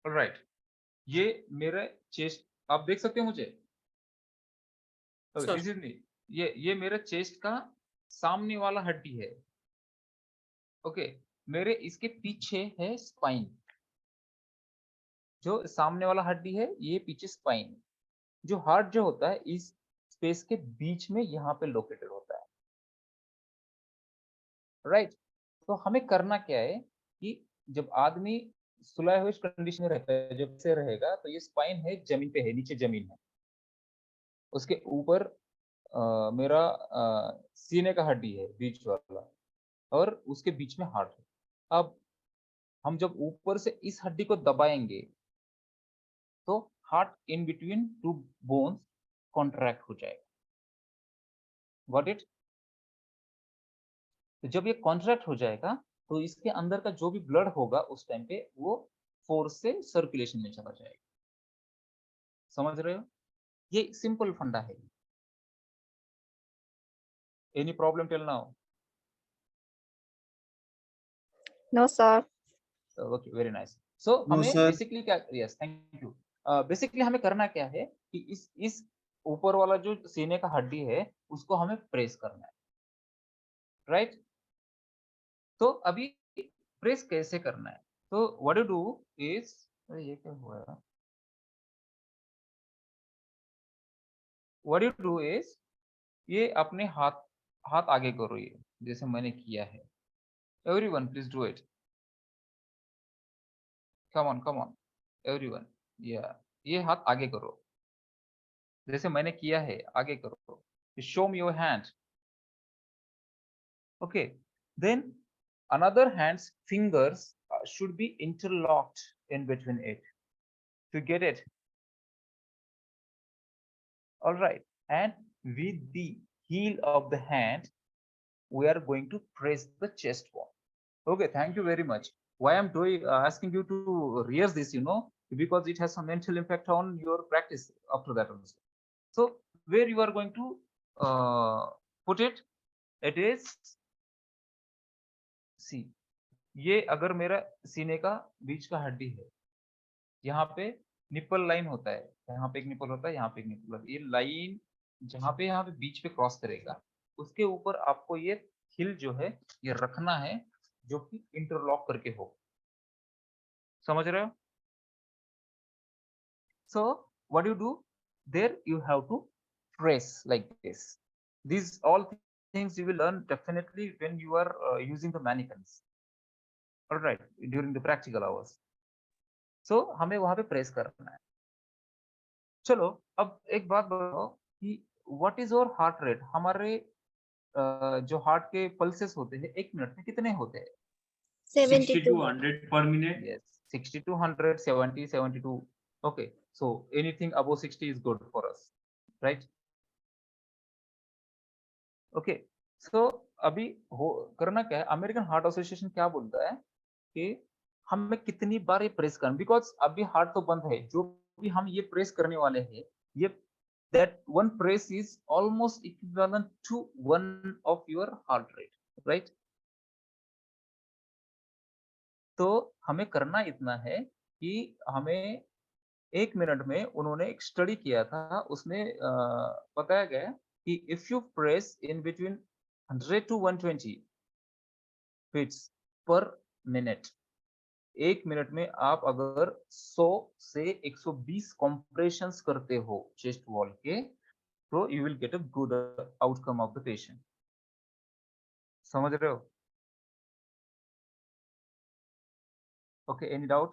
all right, ये मेरा चेस्ट, आप देख सकते हो मुझे? सर. This is me. ये मेरा चेस्ट का सामने वाला हड्डी है. ओके, मेरे इसके पीछे है स्पाइन. जो सामने वाला हड्डी है, ये पीछे स्पाइन. जो हार्ट जो होता है, इस स्पेस के बीच में यहाँ पे लोकेटेड होता है, राइट? तो हमें करना क्या है कि जब आदमी सुलाए हुए कंडीशन में रहता है, जब से रहेगा तो ये स्पाइन है, जमीन पे है, नीचे जमीन है, उसके ऊपर मेरा सीने का हड्डी है बीच वाला, और उसके बीच में हार्ट है। अब हम जब ऊपर से इस हड्डी को दबाएंगे तो heart in between two bones contract हो जाएगा। Got it? तो जब ये कॉन्ट्रैक्ट हो जाएगा तो इसके अंदर का जो भी ब्लड होगा उस टाइम पे वो फोर्स से सर्कुलेशन में चला जाएगा। समझ रहे हो? ये सिंपल फंडा है। Any problem till now? No, sir. Okay, very nice. So No, हमें sir. बेसिकली क्या, यस थैंक यू, बेसिकली हमें करना क्या है कि इस ऊपर वाला जो सीने का हड्डी है उसको हमें प्रेस करना है, राइट? तो अभी प्रेस कैसे करना है? तो व्हाट यू डू इज, ये क्या हुआ है? व्हाट यू डू इज, ये अपने हाथ हाथ आगे करो, ये जैसे मैंने किया है। Everyone please do it, come on everyone. ये हाथ आगे करो जैसे मैंने किया है, आगे करो। Show me your hand. Okay, then another hand's fingers should be interlocked in between it to get it. All right, and with the heel of the hand we are going to press the chest wall. Okay, thank you very much. Why I'm doing asking you to rehearse this, you know, because it has some mental impact on your practice after that also. So where you are going to put it, it is, see, ये अगर मेरा सीने का बीच का हड्डी है, यहाँ पे निप्पल लाइन होता है, यहाँ पे एक निप्पल होता है, यहाँ पे एक निप्पल होता है, ये लाइन जहाँ पे यहाँ पे बीच पे क्रॉस करेगा उसके ऊपर आपको ये हिल जो है ये रखना है, जो कि इंटरलॉक करके हो। समझ रहे हो? So what you do there, you have to press like this. These all things you will learn definitely when you are using the mannequins, all right, during the practical hours. So हमें वहां पे press करना है। चलो अब एक बात बताओ कि व्हाट इज और हार्ट रेट? हमारे जो हार्ट के पल्सेस होते हैं एक मिनट में कितने होते हैं? 60 to 72. 100 per minute. Yes, 60 to 100, 70, 72. Okay, so anything above 60 is good for us, right? Okay, so अभी करना क्या है, अमेरिकन हार्ट एसोसिएशन क्या बोलता है कि हमें कितनी बार ये प्रेस करना, बिकॉज अभी हार्ट तो बंद है, जो भी हम ये प्रेस करने वाले हैं, ये that one press is almost equivalent to one of your heart rate, right? तो हमें करना इतना है कि हमें 1 मिनट में, उन्होंने एक स्टडी किया था उसमें बताया गया कि if you press in between 100 to 120 beats per minute, 1 minute में आप अगर 100 से 120 कॉम्प्रेशंस करते हो चेस्ट वॉल के, तो you will get a good outcome of the patient. समझ रहे हो? Okay, any doubt?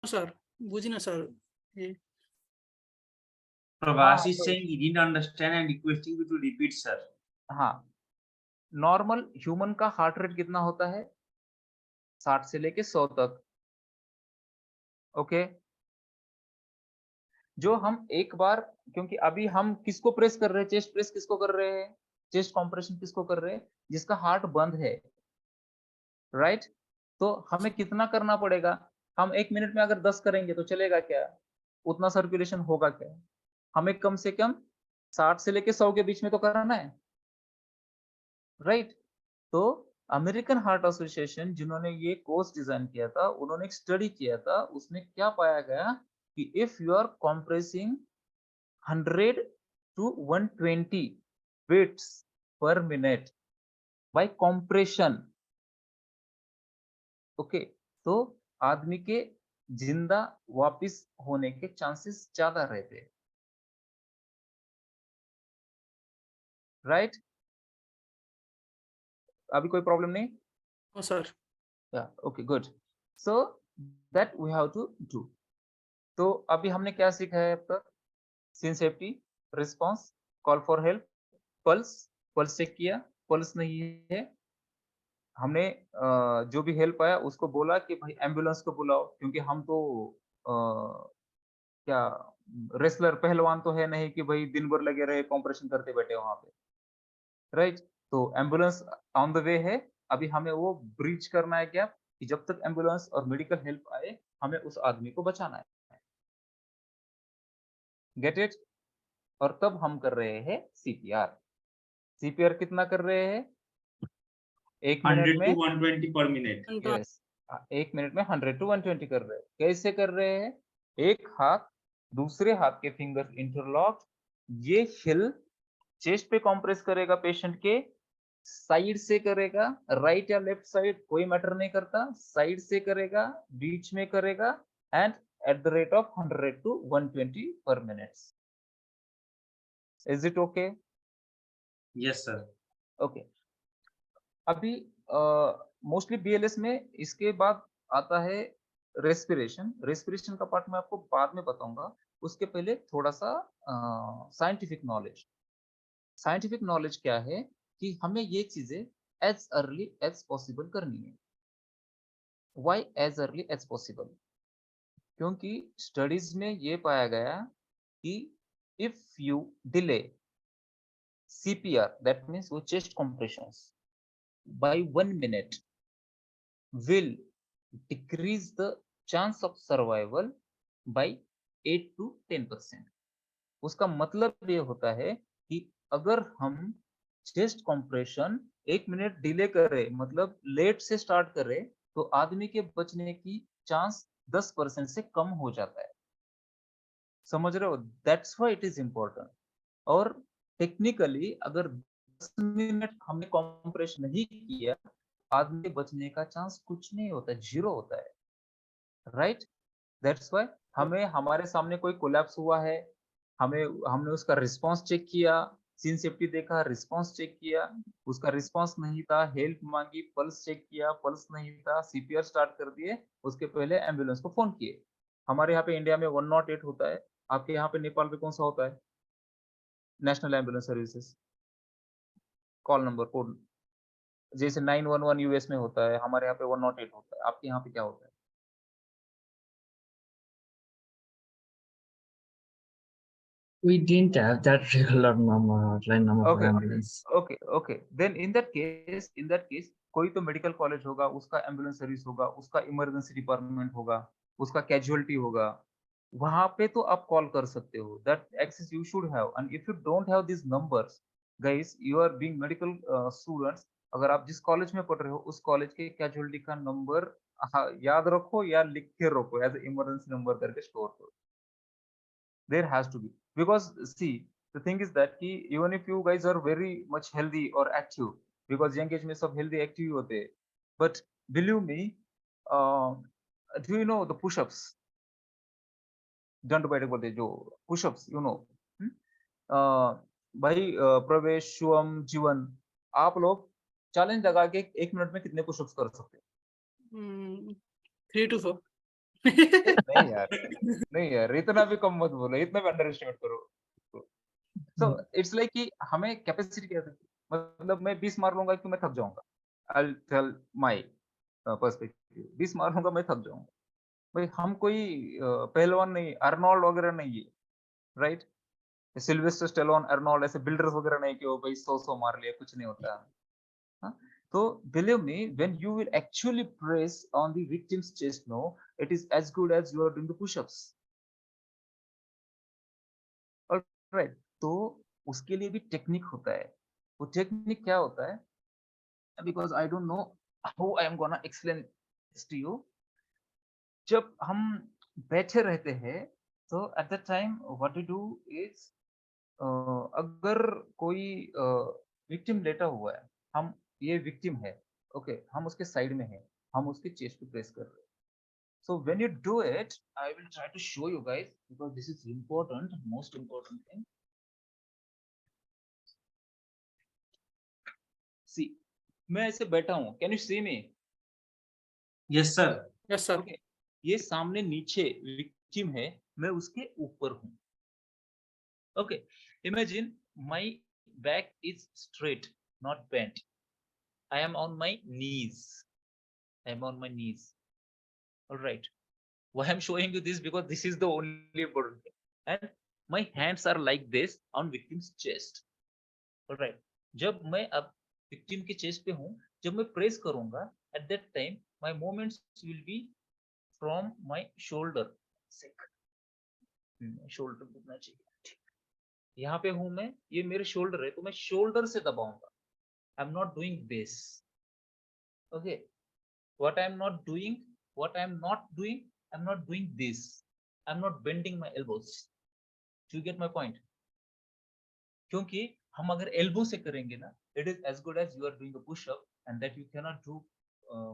sir, বুঝি না sir. Prabhas is so- saying he didn't understand and requesting you to repeat, sir. हाँ, नॉर्मल ह्यूमन का heart rate कितना होता है? 60 से लेके 100 तक। ओके, जो हम एक बार, क्योंकि अभी हम किसको प्रेस कर रहे हैं, चेस्ट प्रेस किसको कर रहे हैं, चेस्ट कॉम्प्रेशन किसको कर रहे हैं? जिसका हार्ट बंद है, राइट? तो हमें कितना करना पड़ेगा? हम 1 मिनट में अगर 10 करेंगे तो चलेगा क्या? उतना सर्कुलेशन होगा क्या? हमें कम से कम 60 से लेके 100 के बीच में तो कराना है, राइट? तो अमेरिकन हार्ट एसोसिएशन जिन्होंने ये कोर्स डिजाइन किया था, उन्होंने एक स्टडी किया था, उसमें क्या पाया गया कि if you are compressing 100 to 120 beats per minute by compression, okay, तो आदमी के जिंदा वापस होने के चांसेस ज्यादा रहते हैं, राइट? अभी कोई प्रॉब्लम नहीं? No sir. Yeah, okay, good. So that we have to do. तो अभी हमने क्या सीखा है अब तक? Scene safety, response, call for help, pulse check किया, पल्स नहीं है, हमने जो भी हेल्प आया उसको बोला कि भाई एम्बुलेंस को बुलाओ, क्योंकि हम तो क्या रेसलर पहलवान तो है नहीं कि भाई दिन भर लगे रहे कॉम्प्रेशन करते बैठे वहां पे, राइट? तो एम्बुलेंस ऑन द वे है, अभी हमें वो ब्रीच करना है क्या कि जब तक एम्बुलेंस और मेडिकल हेल्प आए हमें उस आदमी को बचाना है, गेट इट? और तब हम कर रहे हैं सीपीआर। सीपीआर कितना कर रहे हैं? 1 मिनट 100 में, to 120 per minute. Yes, 1 minute में 100 to 120 कर रहे हैं। कैसे कर रहे हैं? एक हाथ दूसरे हाथ के फिंगर इंटरलॉक, ये हिल चेस्ट पे कंप्रेस करेगा पेशेंट के, साइड से करेगा, राइट या लेफ्ट साइड कोई मैटर नहीं करता, साइड से करेगा, बीच में करेगा, and at the rate of 100 to 120 per minute. Is it okay? Yes, sir. Okay. अभी मोस्टली बीएलएस में इसके बाद आता है रेस्पिरेशन। रेस्पिरेशन का पार्ट मैं आपको बाद में बताऊंगा, उसके पहले थोड़ा सा साइंटिफिक नॉलेज। साइंटिफिक नॉलेज क्या है कि हमें ये चीजें एज अर्ली एज पॉसिबल करनी है। Why as early as possible? क्योंकि स्टडीज में ये पाया गया कि if you delay CPR, that means वो chest compressions, by 1 minute will decrease the chance of survival by 8 to 10%. उसका मतलब ये होता है कि अगर हम चेस्ट कंप्रेशन 1 मिनट डिले करें, मतलब लेट से स्टार्ट करें, तो आदमी के बचने की चांस 10% से कम हो जाता है। समझ रहे हो? That's why it is important. और टेक्निकली अगर 10 मिनट हमने कंप्रेशन नहीं किया, आदमी बचने का चांस कुछ नहीं होता, जीरो होता है, राइट? दैट्स व्हाई हमें, हमारे सामने कोई कोलैप्स हुआ है, हमने उसका रिस्पांस चेक किया, सीन सेफ्टी देखा, रिस्पांस चेक किया, उसका रिस्पांस नहीं था, हेल्प मांगी, पल्स चेक किया, पल्स नहीं था, सीपीआर स्टार्ट कर दिए, उसके पहले एम्बुलेंस को फोन किए। हमारे यहाँ पे इंडिया में 108 होता है, आपके यहाँ पे नेपाल पे कौन सा होता है? National ambulance services call number code, जैसे 911 यूएस में होता है, हमारे यहाँ पे 108 होता है, आपके यहाँ पे क्या होता है? We didn't have that regular number, hotline number for Okay, ambulance. okay. Then in that case, कोई तो मेडिकल कॉलेज होगा, उसका एम्बुलेंस सर्विस होगा, उसका इमरजेंसी डिपार्टमेंट होगा, उसका कैजुअलिटी होगा, वहां पे तो आप कॉल कर सकते हो। That access you should have, and if you don't have this numbers, guys, you are being medical students, अगर आप जिस कॉलेज में पढ़ रहे हो उस कॉलेज के कैजुअलिटी का नंबर याद रखो या लिख के रखो, एज इमरजेंसी नंबर करके स्टोर करो। There has to be, because see, the thing is that कि even if you guys are very much healthy or active, because young age में सब healthy active ही होते हैं, but believe me, do you know the push-ups? दंड बैठक बोलते हैं जो push-ups, you know? भाई प्रवेश, शुभम, जीवन, आप लोग चैलेंज लगा के 1 मिनट में कितने पुशअप्स कर सकते हो? 3 to 4. नहीं यार, नहीं यार, इतना भी कम मत बोलो, इतना भी अंडर एस्टिमेट करो। सो इट्स लाइक कि हमें कैपेसिटी क्या है, मतलब मैं 20 मार लूंगा कि मैं थक जाऊंगा। आई टेल माय पर्सपेक्टिव, 20 मार लूंगा मैं थक जाऊंगा। भाई हम कोई पहलवान नहीं, अर्नोल्ड वगैरह नहीं है, राइट? सिल्वेस्टर स्टेलोन, अर्नोल्ड ऐसे बिल्डर्स वगैरह नहीं कि वो भाई 100 मार लिया, कुछ नहीं होता। हाँ? तो believe me, when you will actually press on the victim's chest, no, it is as good as you are doing the push-ups. Alright, तो उसके लिए भी टेक्निक होता है। वो टेक्निक क्या होता है? Because I don't know how I am gonna explain this to you. जब हम बैठे रहते हैं, तो at that time what we do is, अगर कोई विक्टिम लेटा हुआ है, हम, ये विक्टिम है, ओके, हम उसके साइड में हैं, हम उसके चेस्ट पे प्रेस कर रहे हैं। So when you do it, I will try to show you guys, because this is important, most important thing. See, मैं ऐसे बैठा हूँ, can you see me? Yes, sir. Yes, sir. Okay, ये सामने नीचे विक्टिम है, मैं उसके ऊपर हूँ. Okay, imagine my back is straight, not bent. I am on my knees. I am on my knees. All right. Why I'm showing you this? Because this is the only important thing. And my hands are like this on victim's chest. All right. जब मैं अब victim के chest पे हूँ, जब मैं press करूँगा, at that time my movements will be from my shoulder. shoulder घूमना चाहिए. यहाँ पे हूँ मैं, ये मेरे शोल्डर है, तो मैं शोल्डर से दबाऊंगा. I am not doing this. Okay, what I am not doing, I am not doing this. I am not bending my elbows. You get my point? क्योंकि हम अगर एल्बो से करेंगे ना, it is as good as you are doing a push up, and that you can not do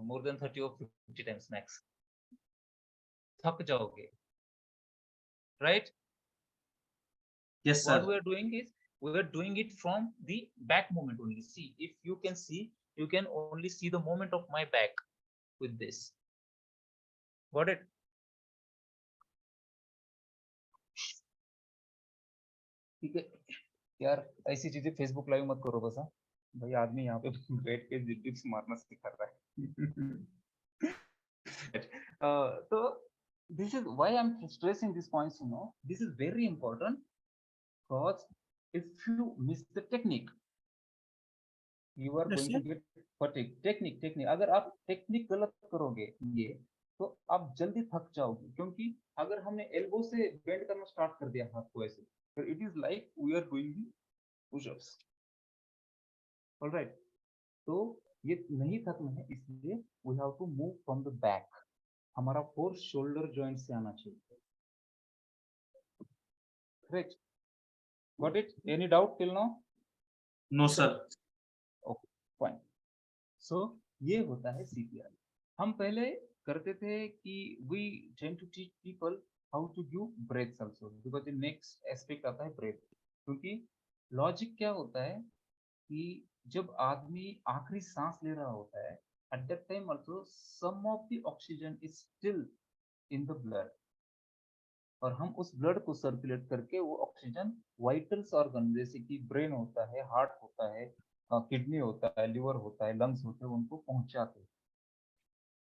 more than 30 or 50 times max. थक जाओगे, right? Yes, What sir. we are doing is we are doing it from the back movement only. See, if you can see, you can only see the movement of my back with this. Got it? ठीक है यार, ऐसी चीजें Facebook live मत करो बस. हाँ भाई, आदमी यहाँ पे बैठ के टिप्स मारना सिखा रहा है. तो this is why I'm stressing these points. This is very important, because if you miss the technique, you are Yes, going sir. to get fatigue. Technique अगर आप टेक्निक गलत करोगे ये, तो आप जल्दी थक जाओगे. क्योंकि अगर हमने एल्बो से बेंड करना स्टार्ट कर दिया हाथ को ऐसे, तो it is like we are doing the pushups. Alright, तो ये नहीं थकना है, इसलिए we have to move from the back. हमारा फोर्स शोल्डर जॉइंट से आना चाहिए. Correct? Got it? Any doubt till now? No, sir. Okay, fine. So ये होता है CPR. हम पहले करते थे कि we tend to teach people how to give breaths also, because the next aspect आता है ब्रेथ. क्योंकि लॉजिक क्या होता है कि जब आदमी आखिरी सांस ले रहा होता है, at that time also some of the oxygen is still in the blood, और हम उस ब्लड को सर्कुलेट करके वो ऑक्सीजन वाइटल्स ऑर्गन जैसे कि ब्रेन होता है, हार्ट होता है, किडनी होता है, लिवर होता है, लंग्स होते हैं, उनको पहुंचाते हैं.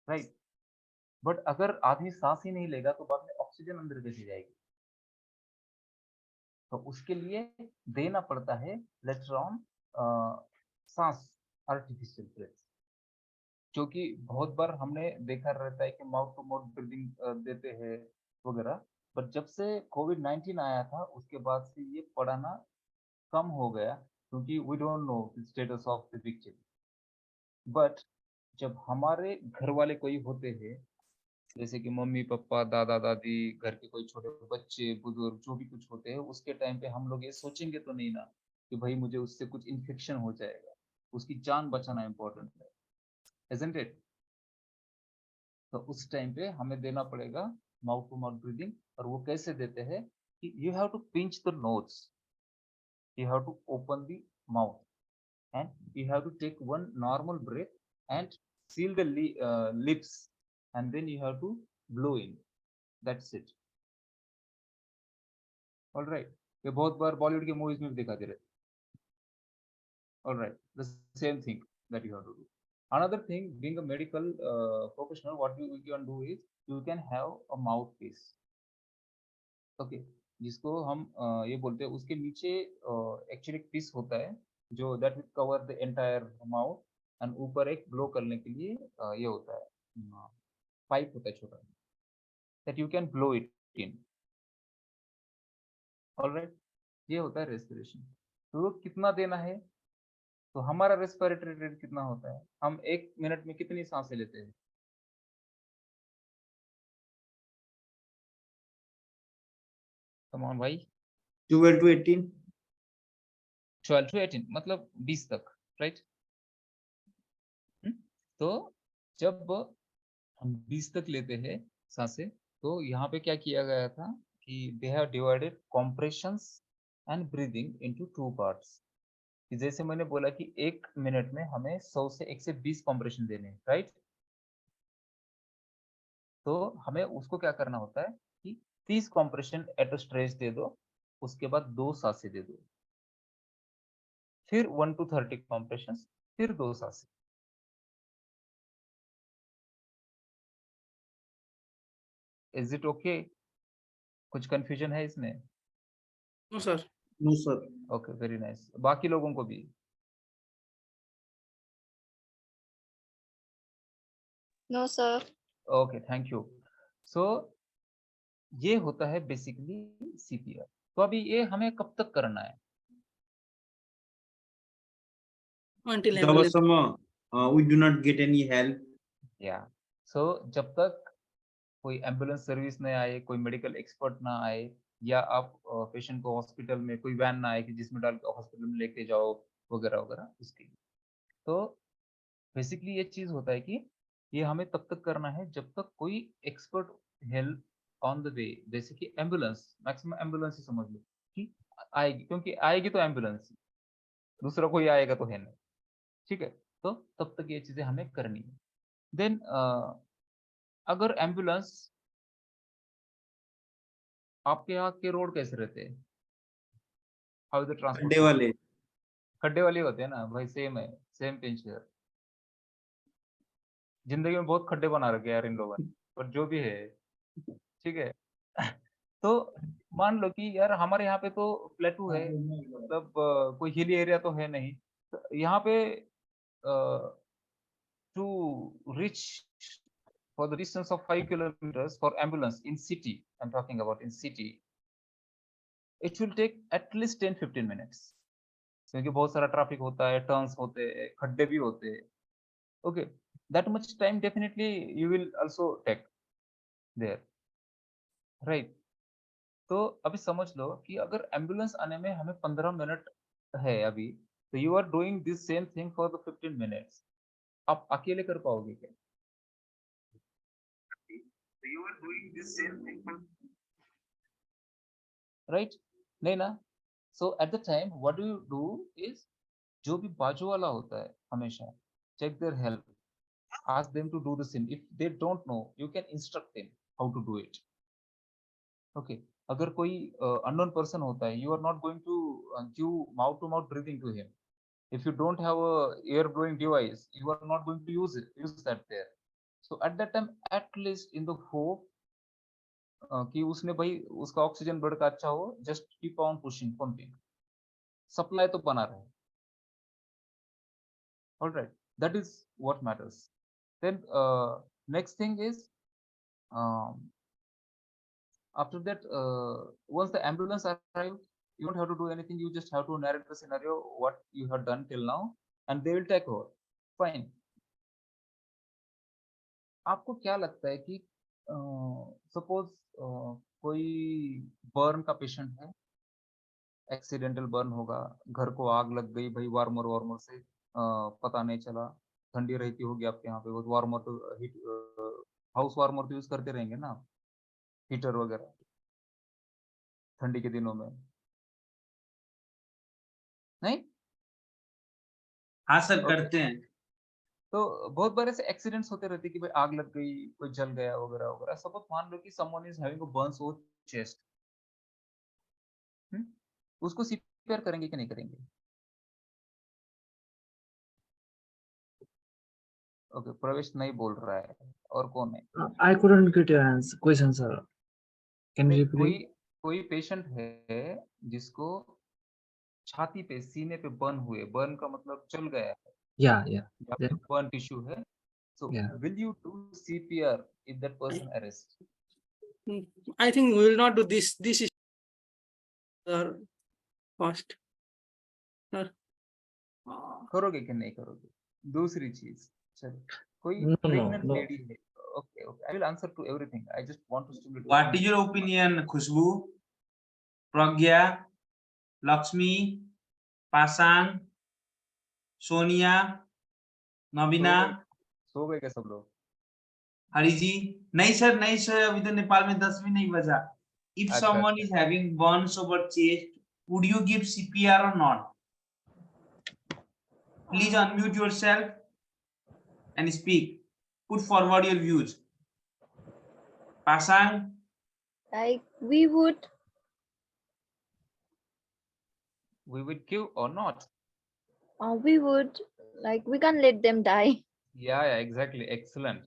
राइट? बट अगर आदमी सांस ही नहीं लेगा तो बाद में ऑक्सीजन अंदर कैसे जाएगी? तो उसके लिए देना पड़ता है लेटर ऑन सांस, आर्टिफिशियल ब्रेथ. जो कि बहुत बार हमने देखा रहता है कि माउथ टू माउथ ब्रीदिंग देते हैं वगैरह. बट जब से कोविड-19 आया था, उसके बाद से ये पढ़ाना कम हो गया, क्योंकि we don't know the status of the victim. But जब हमारे घर वाले कोई होते हैं, जैसे कि मम्मी पापा, दादा दादी, घर के कोई छोटे बच्चे, बुजुर्ग, जो भी कुछ होते हैं, उसके टाइम पे हम लोग ये सोचेंगे तो नहीं ना कि भाई मुझे उससे कुछ इन्फेक्शन हो जाएगा. उसकी जान बचाना इम्पोर्टेंट है, isn't it? तो उस टाइम पे हमें देना पड़ेगा माउथ टू माउथ ब्रीदिंग. और वो कैसे देते हैं कि you have to pinch the nose, you have to open the mouth, and you have to take one normal breath and seal the lips, and then you have to blow in. That's it. All right, ये बहुत बार बॉलीवुड के movies में भी दिखाते रहते. All right, the same thing that you have to do. Another thing, being a medical professional, what you can do is you can have a mouthpiece. Okay, जिसको हम ये बोलते हैं, उसके नीचे एक्चुअली एक पीस होता है जो that will cover the entire mouth, and ऊपर एक ब्लो करने के लिए ये होता है, पाइप होता है छोटा, that you can blow it in. Alright, ये होता है रेस्पिरेशन. तो कितना देना है, तो हमारा रेस्पिरेटरी रेट कितना होता है, हम 1 मिनट में कितनी सांसें लेते हैं? कम ऑन भाई. 12 to 18. 12 to 18 मतलब 20 तक, राइट? तो जब हम 20 तक लेते हैं सांसें, तो यहाँ पे क्या किया गया था कि they have divided compressions and breathing into 2 parts. जैसे मैंने बोला कि 1 मिनट में हमें 100 से 120 कॉम्प्रेशन देने हैं, राइट? तो हमें उसको क्या करना होता है कि 30 कंप्रेशन एट अ स्ट्रेच दे दो, उसके बाद 2 सांसें दे दो, फिर 1 to 30 कंप्रेशन, फिर 2 सांसें। Is it okay? कुछ कंफ्यूजन है इसमें? No, sir. No, sir. Okay, very nice. बाकी लोगों को भी? No, sir. Okay, thank you. So ये होता है बेसिकली सीपीआर। तो अभी ये हमें कब तक करना है? Until ambulance. जबसम्म we do not get any help. या सो जब तक कोई एम्बुलेंस सर्विस नहीं आए, कोई मेडिकल एक्सपर्ट ना आए, या आप पेशेंट को हॉस्पिटल में कोई वैन ना आए कि जिसमें डाल के हॉस्पिटल में लेके जाओ वगैरह वगैरह, उसके लिए। तो बेसिकली ये चीज होता है कि ये हमें तब तक करना है जब तक कोई expert help on the way, जैसे कि एम्बुलेंस, मैक्सिमम एम्बुलेंस ही समझ लो कि आएगी, क्योंकि आएगी तो एम्बुलेंस, दूसरा कोई आएगा तो है नहीं, ठीक है। तो तब तक ये चीजें हमें करनी है। देन अगर एम्बुलेंस, आपके यहाँ के रोड कैसे रहते हैं? हाउ इज द खड्डे ट्रांसपोर्ट? वाले। खड्डे वाले होते हैं ना भाई, सेम है, सेम पिंच है। जिंदगी में बहुत खड्डे बना रखे यार इन लोगों ने, पर जो भी है, ठीक है। तो मान लो कि यार हमारे यहाँ पे तो प्लेटू है, मतलब कोई हिली एरिया तो है नहीं, तो यहाँ पे to reach for the distance of 5 kilometers for ambulance in city, I'm talking about in city, it will take at least 10-15 minutes, क्योंकि बहुत सारा ट्रैफिक होता है, टर्न्स होते हैं, खड्डे भी होते हैं। Okay, that much time definitely you will also take there, right? तो अभी समझ लो कि अगर एम्बुलेंस आने में हमें 15 मिनट है अभी, तो you are doing this same thing for the 15 minutes. आप अकेले कर पाओगे क्या? You are doing this same thing, right? नहीं ना। So at the time what do you do is, जो भी बाजू वाला होता है हमेशा check their help, ask them to do the same. If they don't know, you can instruct them how to do it. Okay, अगर कोई unknown person होता है, you are not going to give mouth to mouth breathing to him. If you don't have a air blowing device, you are not going to use that there. So at that time, at least in the hope कि उसने भाई उसका oxygen बढ़ का अच्छा हो, just keep on pushing, pumping, supply तो बना रहे। All right, that is what matters. Then next thing is, after that, once the ambulance arrives, you don't have to do anything, you just have to narrate the scenario what you have done till now, and they will take over. Fine. आपको क्या लगता है कि suppose कोई burn का patient है, accidental burn होगा, घर को आग लग गई भाई, वार्मर वार्मर से पता नहीं चला, ठंडी रहती होगी आपके यहाँ पे, वो वार्मर तो हीट, हाउस वार्मर तो यूज करते रहेंगे ना, हीटर वगैरह ठंडी के दिनों में, नहीं? हाँ सर, Okay. करते हैं। तो बहुत बार ऐसे एक्सीडेंट्स होते रहते कि भाई आग लग गई, कोई जल गया वगैरह वगैरह। सपोज मान लो कि someone is having a Burns on chest, उसको सीपीआर करेंगे कि नहीं करेंगे? ओके, प्रवेश नहीं बोल रहा है, और कौन है? I couldn't get your answer question, sir. Can you कोई repeat? कोई पेशेंट है जिसको छाती पे, सीने पे बर्न हुए, बर्न का मतलब जल गया है, Yeah. या फिर बर्न टिश्यू है, so Yeah. will you do CPR if that person arrests? I think we will not do this. This is first. करोगे कि नहीं करोगे? दूसरी चीज, चलो, कोई No. प्रेग्नेंट लेडी है, okay okay, I will answer to everything, I just want to stimulate. What is your opinion, Khushbu, Pragya, Lakshmi, Pasang, Sonia, Navina, सो गए क्या सब लोग? हरि जी? नहीं सर, नहीं सर, अभी तो नेपाल में 10 भी नहीं बजा। If अच्छा, someone is having burns over chest, would you give CPR or not? Please unmute yourself and speak. Put forward your views. Pasang, Like we would give or not? like we can't let them die. Yeah, exactly. Excellent.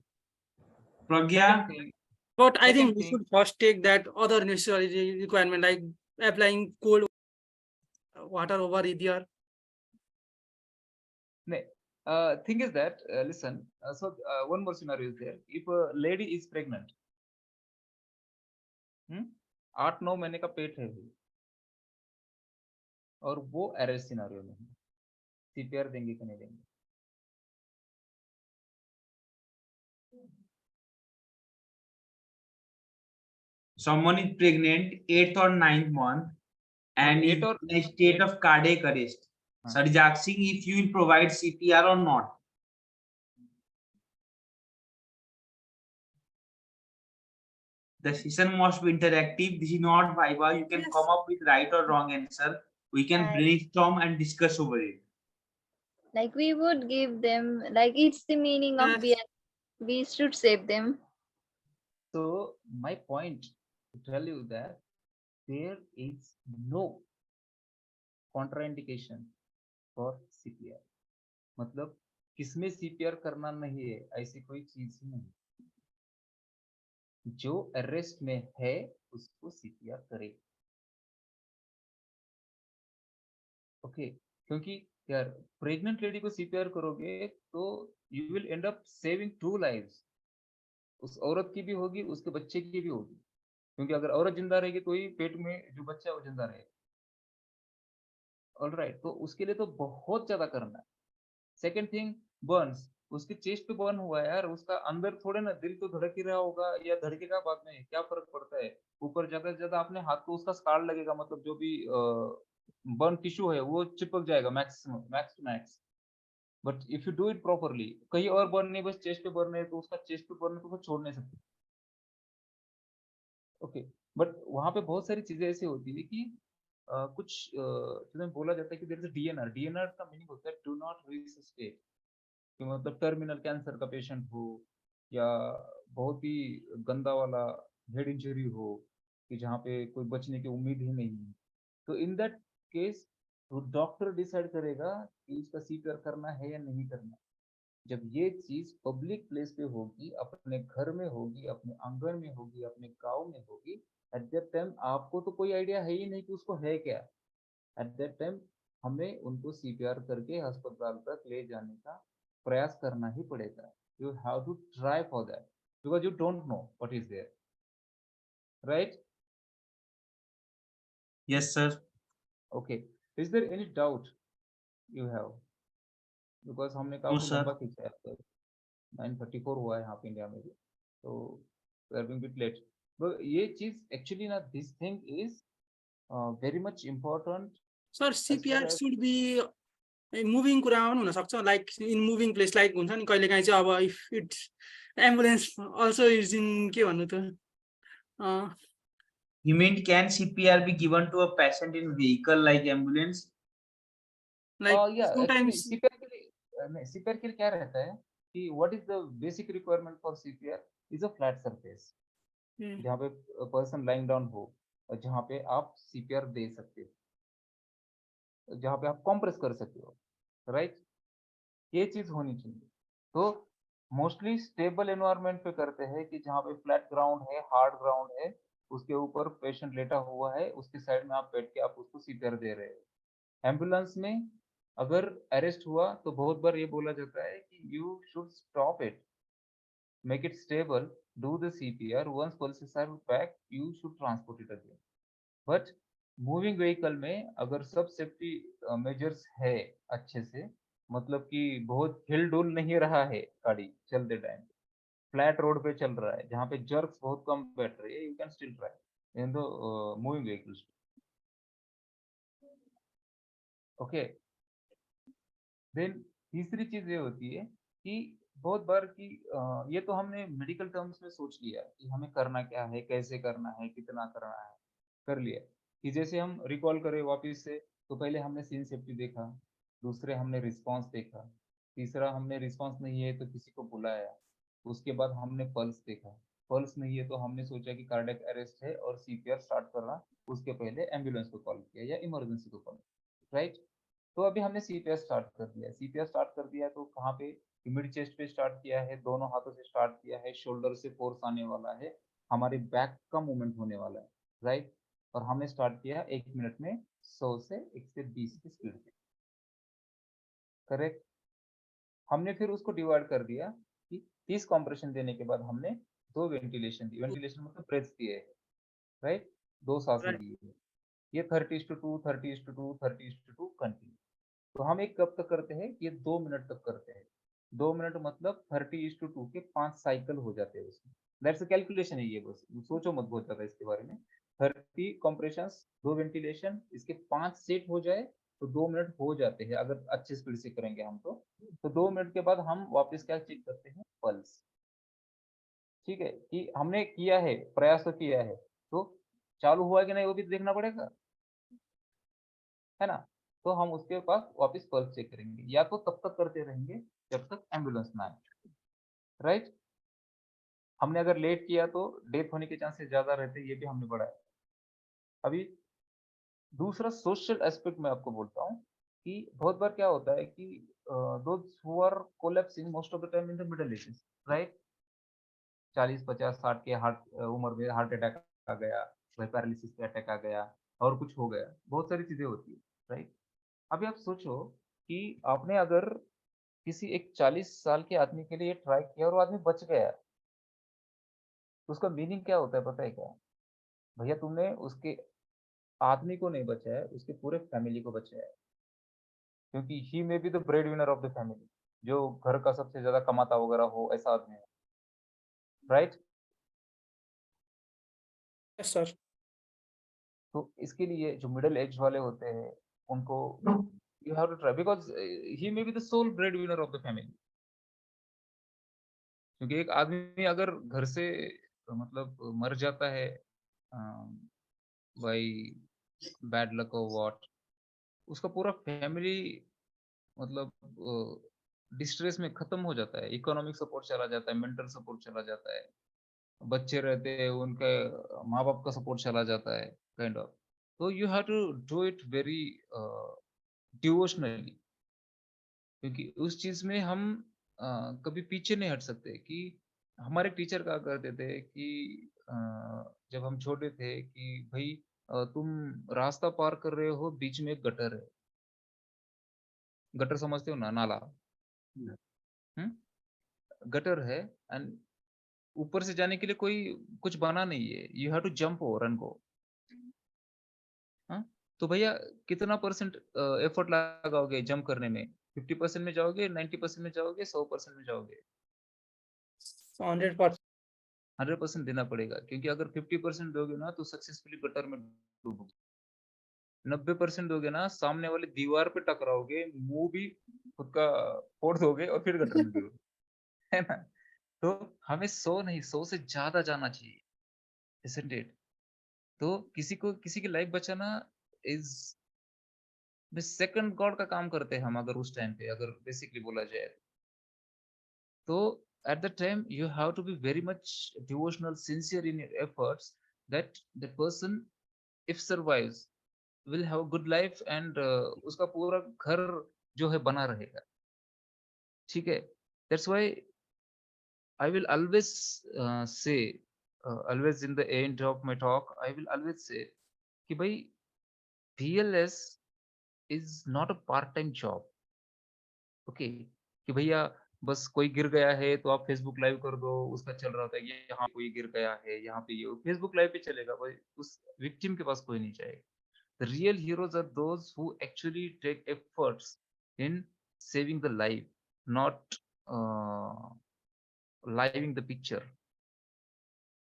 Pragya, Second thing, But I think Second we thing- should first take that other necessary requirement like applying cold water over there. thing is that listen. One more scenario is there. If a lady is pregnant, 8-9 महीने का पेट है वो, और वो arrest scenario में है, CPR देंगे कि नहीं देंगे? someone is pregnant 8th or 9th month and is 8 or in a state 8 of cardiac arrest. Huh. Sir is asking if you will provide CPR or not. The session must be interactive. This is not Viva. You can Yes. come up with right or wrong answer. We can Right. brainstorm and discuss over it. Like we would give them, like it's the meaning of Yes. we should save them. So my point to tell you that there is no contraindication for CPR. मतलब किसमें CPR करना नहीं है, ऐसी कोई चीज ही नहीं. जो अरेस्ट में है उसको CPR करे. ओके, क्योंकि यार प्रेग्नेंट लेडी को CPR करोगे तो you will and up saving 2 lives. उस औरत की भी होगी, उसके बच्चे की भी होगी, क्योंकि अगर औरत जिंदा रहेगी तो ही पेट में जो बच्चा है वो जिंदा रहेगा. ऑलराइट, तो उसके लिए तो बहुत ज्यादा करना है. Second thing, Burns. उसके चेस्ट पे बर्न हुआ है यार, उसका अंदर थोड़े ना दिल तो धड़क ही रहा होगा या धड़केगा बाद में, क्या फर्क पड़ता है? ऊपर ज्यादा से ज्यादा अपने हाथ को उसका स्कार लगेगा, मतलब जो भी बर्न टिश्यू है वो चिपक जाएगा maximum, max to max. But if you do it properly, कहीं और बर्न नहीं, बस चेस्ट पे बर्न है तो उसका चेस्ट पे बर्न तो छोड़ नहीं सकते. ओके, बट वहां पे बहुत सारी चीजें ऐसी होती है कि कुछ जिन्हें बोला जाता है कि there is a DNR. DNR का मीनिंग होता है डू नॉट रिसस्टेट. कि मतलब टर्मिनल कैंसर का पेशेंट हो या बहुत ही गंदा वाला हेड इंजरी हो कि जहाँ पे कोई बचने की उम्मीद ही नहीं है, तो इन दैट केस तो डॉक्टर डिसाइड करेगा कि इसका सीपीआर करना है या नहीं करना. जब ये चीज पब्लिक प्लेस पे होगी, अपने घर में होगी, अपने आंगन में होगी, अपने गांव में होगी, एट दैट टाइम आपको तो कोई आइडिया है ही नहीं कि उसको है क्या. एट दैट टाइम हमें उनको सीपीआर करके अस्पताल तक ले जाने का प्रयास करना ही पड़ेगा. You have to try for that because you don't know what is there, right? Yes, sir. Okay, is there any doubt you have? Because हमने No, काफी sir. लंबा खींचा है, तो 9:34 हुआ है यहाँ पे इंडिया में भी, तो we are being bit late. But ये चीज एक्चुअली ना, this thing is very much important. Sir, CPR should be moving कुरामा पनि हुनसक्छ, like in moving place, like हुन्छ नि कहिलेकाहीँ चाहिँ अब if it's ambulance also is in के भन्नु त You mean can CPR be given to a patient in vehicle like ambulance? Like या एक्चुअली समटाइम्स सीपीआर के लिए नहीं, सीपीआर के लिए क्या रहता है कि what is the basic requirement for CPR is a flat surface, जहाँ पे पर्सन लाइंग डाउन हो और जहाँ पे आप सीपीआर दे सकते हो, जहाँ पे आप कंप्रेस कर सकते हो, राइट? ये चीज होनी चाहिए. तो मोस्टली स्टेबल एनवायरनमेंट पे करते हैं कि जहाँ पे फ्लैट ग्राउंड है, हार्ड ग्राउंड है, उसके ऊपर पेशेंट लेटा हुआ है, उसके साइड में आप बैठ के आप उसको सीपीआर दे रहे हो. एम्बुलेंस में अगर अरेस्ट हुआ तो बहुत बार ये बोला जाता है कि you should stop it, make it stable, do the CPR. Once pulses are back, you should transport it again. But moving vehicle में अगर सब सेफ्टी मेजर्स है अच्छे से, मतलब कि बहुत हिल डुल नहीं रहा है गाड़ी चलते टाइम, फ्लैट रोड पे चल रहा है जहाँ पे जर्क्स बहुत कम बैठ रही है, you can still try in the moving vehicles. Okay, then तीसरी चीज ये होती है कि बहुत बार कि ये तो हमने मेडिकल टर्म्स में सोच लिया कि हमें करना क्या है, कैसे करना है, कितना करना है, कर लिया. कि जैसे हम रिकॉल करें वापस से, तो पहले हमने सीन सेफ्टी देखा, दूसरे हमने रिस्पांस देखा, तीसरा हमने रिस्पांस नहीं है तो किसी को बुलाया, उसके बाद हमने पल्स देखा, पल्स नहीं है, तो हमने सोचा कि कार्डियक अरेस्ट है और सीपीआर स्टार्ट करना, उसके पहले एम्बुलेंस को कॉल किया या इमरजेंसी को कॉल, राइट। तो अभी हमने सीपीआर स्टार्ट कर दिया, सीपीआर स्टार्ट कर दिया तो कहाँ पे, मिड चेस्ट पे स्टार्ट किया है, दोनों हाथों से स्टार्ट किया है, शोल्डर से फोर्स आने वाला है, हमारे बैक का मूवमेंट होने वाला है, राइट। और हमने स्टार्ट किया 1 मिनट में 100 से 120 की स्पीड से, करेक्ट। हमने फिर उसको डिवाइड कर दिया कि 30 कंप्रेशन देने के बाद हमने 2 वेंटिलेशन दी, वेंटिलेशन मतलब ब्रेथ दिए, राइट, 2 सांसें Right. दी है। ये 30:2 30:2 30:2 कंटिन्यू। तो हम एक कब तक करते हैं, ये 2 मिनट तक करते हैं। 2 मिनट मतलब 30:2 के 5 साइकिल हो जाते हैं उसमें। दैट्स अ कैलकुलेशन है ये, बस सोचो मत बहुत ज्यादा इसके बारे में। 30 कंप्रेशंस, 2 वेंटिलेशन, इसके 5 सेट हो जाए तो 2 मिनट हो जाते हैं अगर अच्छी स्पीड से करेंगे हम तो 2 मिनट के बाद हम वापस क्या चेक करते हैं, पल्स। ठीक है, कि हमने किया है, प्रयास तो किया है, तो चालू हुआ कि नहीं वो भी देखना पड़ेगा, है ना। तो हम उसके पास वापस पल्स चेक करेंगे, या तो तब तक करते रहेंगे जब तक एम्बुलेंस ना आए, राइट। हमने अगर लेट किया तो डेथ होने के चांसेस ज्यादा रहते हैं, ये भी हमने पढ़ा है। अभी दूसरा सोशल एस्पेक्ट में आपको बोलता हूँ कि बहुत बार क्या होता है कि those who are collapsing most of the time in the middle ages, right, 40 50 60 के हार्ट उम्र में हार्ट अटैक आ गया, वही पैरालिसिस का अटैक आ गया, और कुछ हो गया, बहुत सारी चीजें होती है, राइट। अभी आप सोचो कि आपने अगर किसी एक 40 साल के आदमी के लिए ट्राई किया और वो आदमी बच गया, तो उसका मीनिंग क्या होता है पता है क्या? भैया तुमने उसके आदमी को नहीं बचाया, उसके पूरे फैमिली को बचाया है, क्योंकि he may be the breadwinner of the family, जो घर का सबसे ज्यादा कमाता वगैरह हो ऐसा आदमी है, राइट। Yes, sir. तो इसके लिए जो मिडिल एज वाले होते हैं उनको you have to try, because he may be the sole breadwinner of the family. क्योंकि एक आदमी अगर घर से मतलब मर जाता है बाई बैड लक और व्हाट, उसका पूरा फैमिली मतलब डिस्ट्रेस में खत्म हो जाता है, इकोनॉमिक सपोर्ट चला जाता है, मेंटल सपोर्ट चला जाता है, बच्चे रहते हैं उनके माँ बाप का सपोर्ट चला जाता है, काइंड ऑफ। तो you have to do it very devotionally, क्योंकि उस चीज में हम कभी पीछे नहीं हट सकते। कि हमारे टीचर कहा करते थे कि अ, जब हम छोटे थे कि भाई तुम रास्ता पार कर रहे हो, बीच में एक गटर है, गटर समझते हो ना, नाला, हम्म, गटर है, एंड ऊपर से जाने के लिए कोई कुछ बना नहीं है, you have to jump over and go. हाँ, तो भैया कितना परसेंट एफर्ट लगाओगे जंप करने में? 50% में जाओगे, 90% में जाओगे, 100% में जाओगे? So 100%. 100% देना पड़ेगा, क्योंकि अगर 50% दोगे ना तो सक्सेसफुली गटर में डूबोगे, 90% दोगे ना सामने वाली दीवार पे टकराओगे, मुंह भी खुद का फोड़ दोगे और फिर गटर में गिरोगे, है ना। तो हमें 100 नहीं, 100 से ज्यादा जाना चाहिए, isn't it? तो किसी की लाइफ बचाना इज सेकंड गॉड का काम करते हैं हम, अगर उस टाइम पे अगर बेसिकली बोला जाए तो at the time you have to be very much devotional, sincere in your efforts, that the person if survives will have a good life, and उसका पूरा घर जो है बना रहेगा, ठीक है। that's why I will always say, always in the end of my talk I will always say कि भाई BLS is not a part time job, okay. कि भैया बस कोई गिर गया है तो आप फेसबुक लाइव कर दो, उसका चल रहा होता है कि यहाँ कोई गिर गया है, यहाँ पे ये फेसबुक लाइव पे चलेगा, भाई उस विक्टिम के पास कोई नहीं जाएगा। The real heroes are those who actually take efforts in saving the life, not living the picture.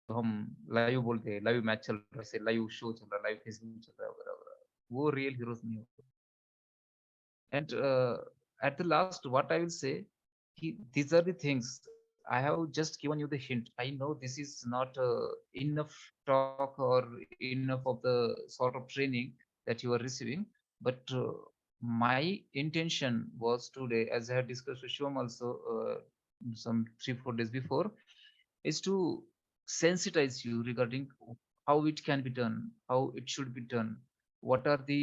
तो हम लाइव बोलते हैं, लाइव मैच चल रहा है, लाइव शो चल रहा है, लाइव फेसबुक चल रहा है वगैरह वगैरह, वो रियल हीरोज नहीं होते। And at the last, what I will say, these are the things. I have just given you the hint. I know this is not enough talk or enough of the sort of training that you are receiving, but my intention was today, as I had discussed with Shivam also some 3-4 days before, is to sensitize you regarding how it can be done, how it should be done, what are the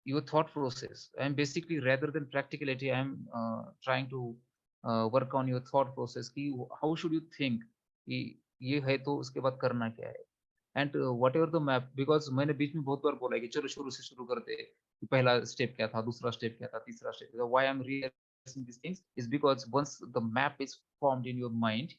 your thought process. I'm basically, rather than practicality, I'm trying to work on your thought process कि how should you think कि ये है तो उसके बाद करना क्या है, and what ever the map, because मैंने बीच में बहुत बार बोला कि चलो शुरू से शुरू करते हैं, कि पहला स्टेप क्या था, दूसरा स्टेप क्या था, तीसरा स्टेप क्या था. Why I am realising this things is because once the map is formed in your mind,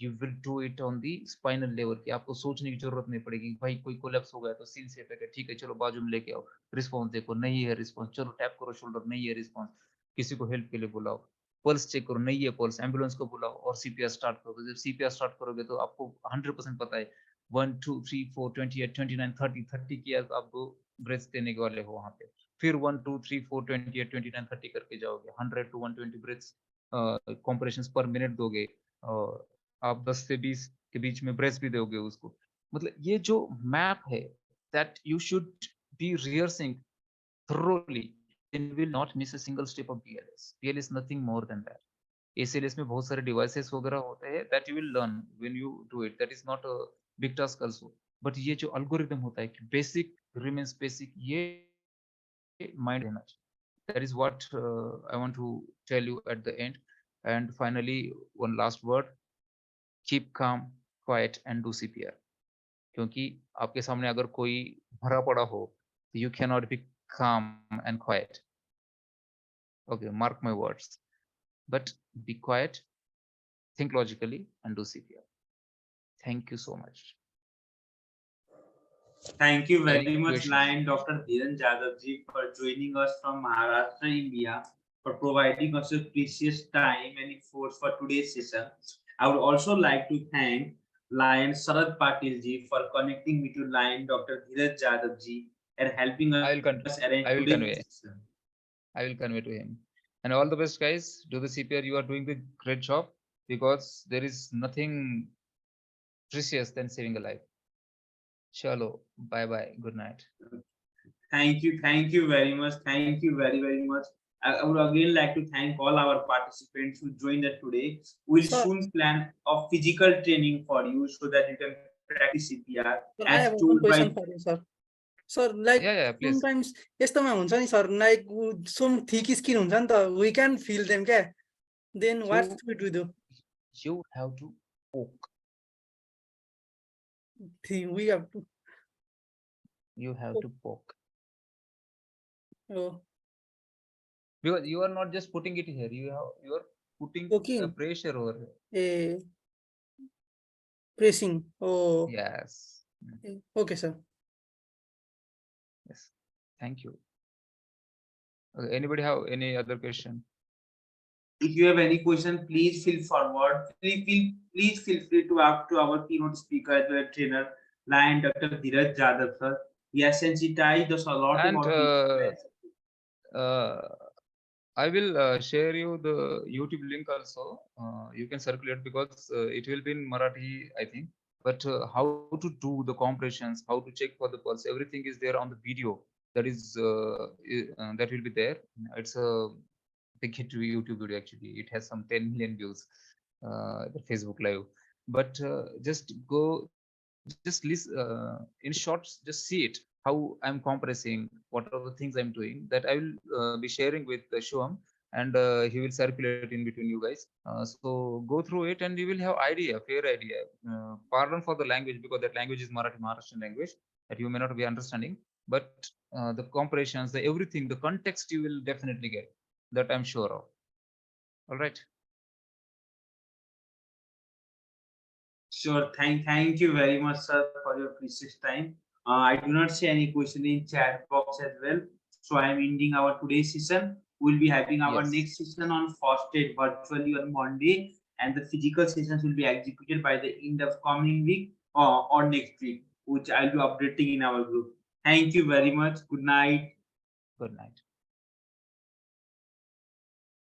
you will do it on the spinal level, कि आपको सोचने की जरूरत नहीं पड़ेगी. भाई कोई कोलैप्स हो गया तो सीन से है, ठीक है चलो बाजू में लेके आओ, रिस्पॉन्स देखो, नहीं है रिस्पॉन्स, चलो टैप करो शोल्डर, नहीं है रिस्पॉन्स, किसी को हेल्प के लिए बुलाओ, पल्स चेक करो, नहीं है पल्स, एम्बुलेंस को बुलाओ और सीपीआर स्टार्ट करो. जब सीपीआर स्टार्ट करोगे तो आपको 100% पता है 1 2 3 4 28 29 30 किया तो आप 2 ब्रेथ्स देने के वाले हो वहां पे. फिर 1 2 3 4 28 29 30 करके जाओगे, 100 to 120 ब्रेथ्स कंप्रेशंस पर मिनट दोगे, और आप 10 से 20 के बीच में ब्रेथ्स भी दोगे उसको. मतलब ये जो मैप है, that you should be rehearsing thoroughly, then you will not miss a single step of BLS. BLS nothing more than that. ACLS में बहुत सारे डिवाइसेस वगैरह होते हैं, that you will learn when you do it. That is not a big task also. But ये जो algorithm होता है कि basic remains basic, ये mind रहना चाहिए. That is what I want to tell you at the end. And finally, one last word: keep calm, quiet, and do CPR. क्योंकि आपके सामने अगर कोई भरा पड़ा हो, you cannot be calm and quiet. Okay, mark my words. But be quiet, think logically, and do CPR. Thank you so much. Thank you very Any much, questions? Lion Dr. Dhiren Jadhav ji, for joining us from Maharashtra, India, for providing us a precious time and efforts for today's session. I would also like to thank Lion Sharad Patil ji for connecting me to Lion Dr. Dhiren Jadhav ji and helping us arrange today's session. I will convey to him. And all the best, guys. Do the CPR. You are doing the great job, because there is nothing precious than saving a life. Chalo, bye bye. Good night. Thank you very much. Thank you very much. I would again like to thank all our participants who joined us today. We'll Sir. soon plan a physical training for you so that you can practice CPR. Sir, I have one question for you, sir. Sir, like Yeah, please. sometimes यस्तोमा हुन्छ नि sir, like some thick skin हुन्छ नि त, we can feel them क्या? Then what should we do? You have to poke. We have to. You have to poke. Oh, Because you are not just putting it here. You are putting Poking. pressure over here. pressing. Oh, Yes. okay, sir. Yes. Thank you. Okay, anybody have any other question? If you have any question, please feel forward. Please feel free to ask to our keynote speaker as well as trainer, Lion Dr. Dheeraj Jadhav sir. He has sensitized us a lot And about I will share you the YouTube link also. You can circulate, because it will be in Marathi, I think. But how to do the compressions, how to check for the pulse, everything is there on the video. That is that will be there. It's a big hit YouTube video actually. It has some 10 million views. The Facebook Live. But just go, just listen in shorts, just see it, how I'm compressing, what are the things I'm doing, that I will be sharing with Shubham, and he will circulate in between you guys. So go through it and you will have fair idea. Pardon for the language, because that language is Maharashtrian language that you may not be understanding, but the comparisons, the everything, the context you will definitely get, that I'm sure of. All right. Sure. Thank you very much, sir, for your precious time. I do not see any question in chat box as well. So I am ending our today's session. We'll be having our next session on first date virtually on Monday, and the physical sessions will be executed by the end of coming week or next week, which I'll be updating in our group. Thank you very much. Good night. Good night.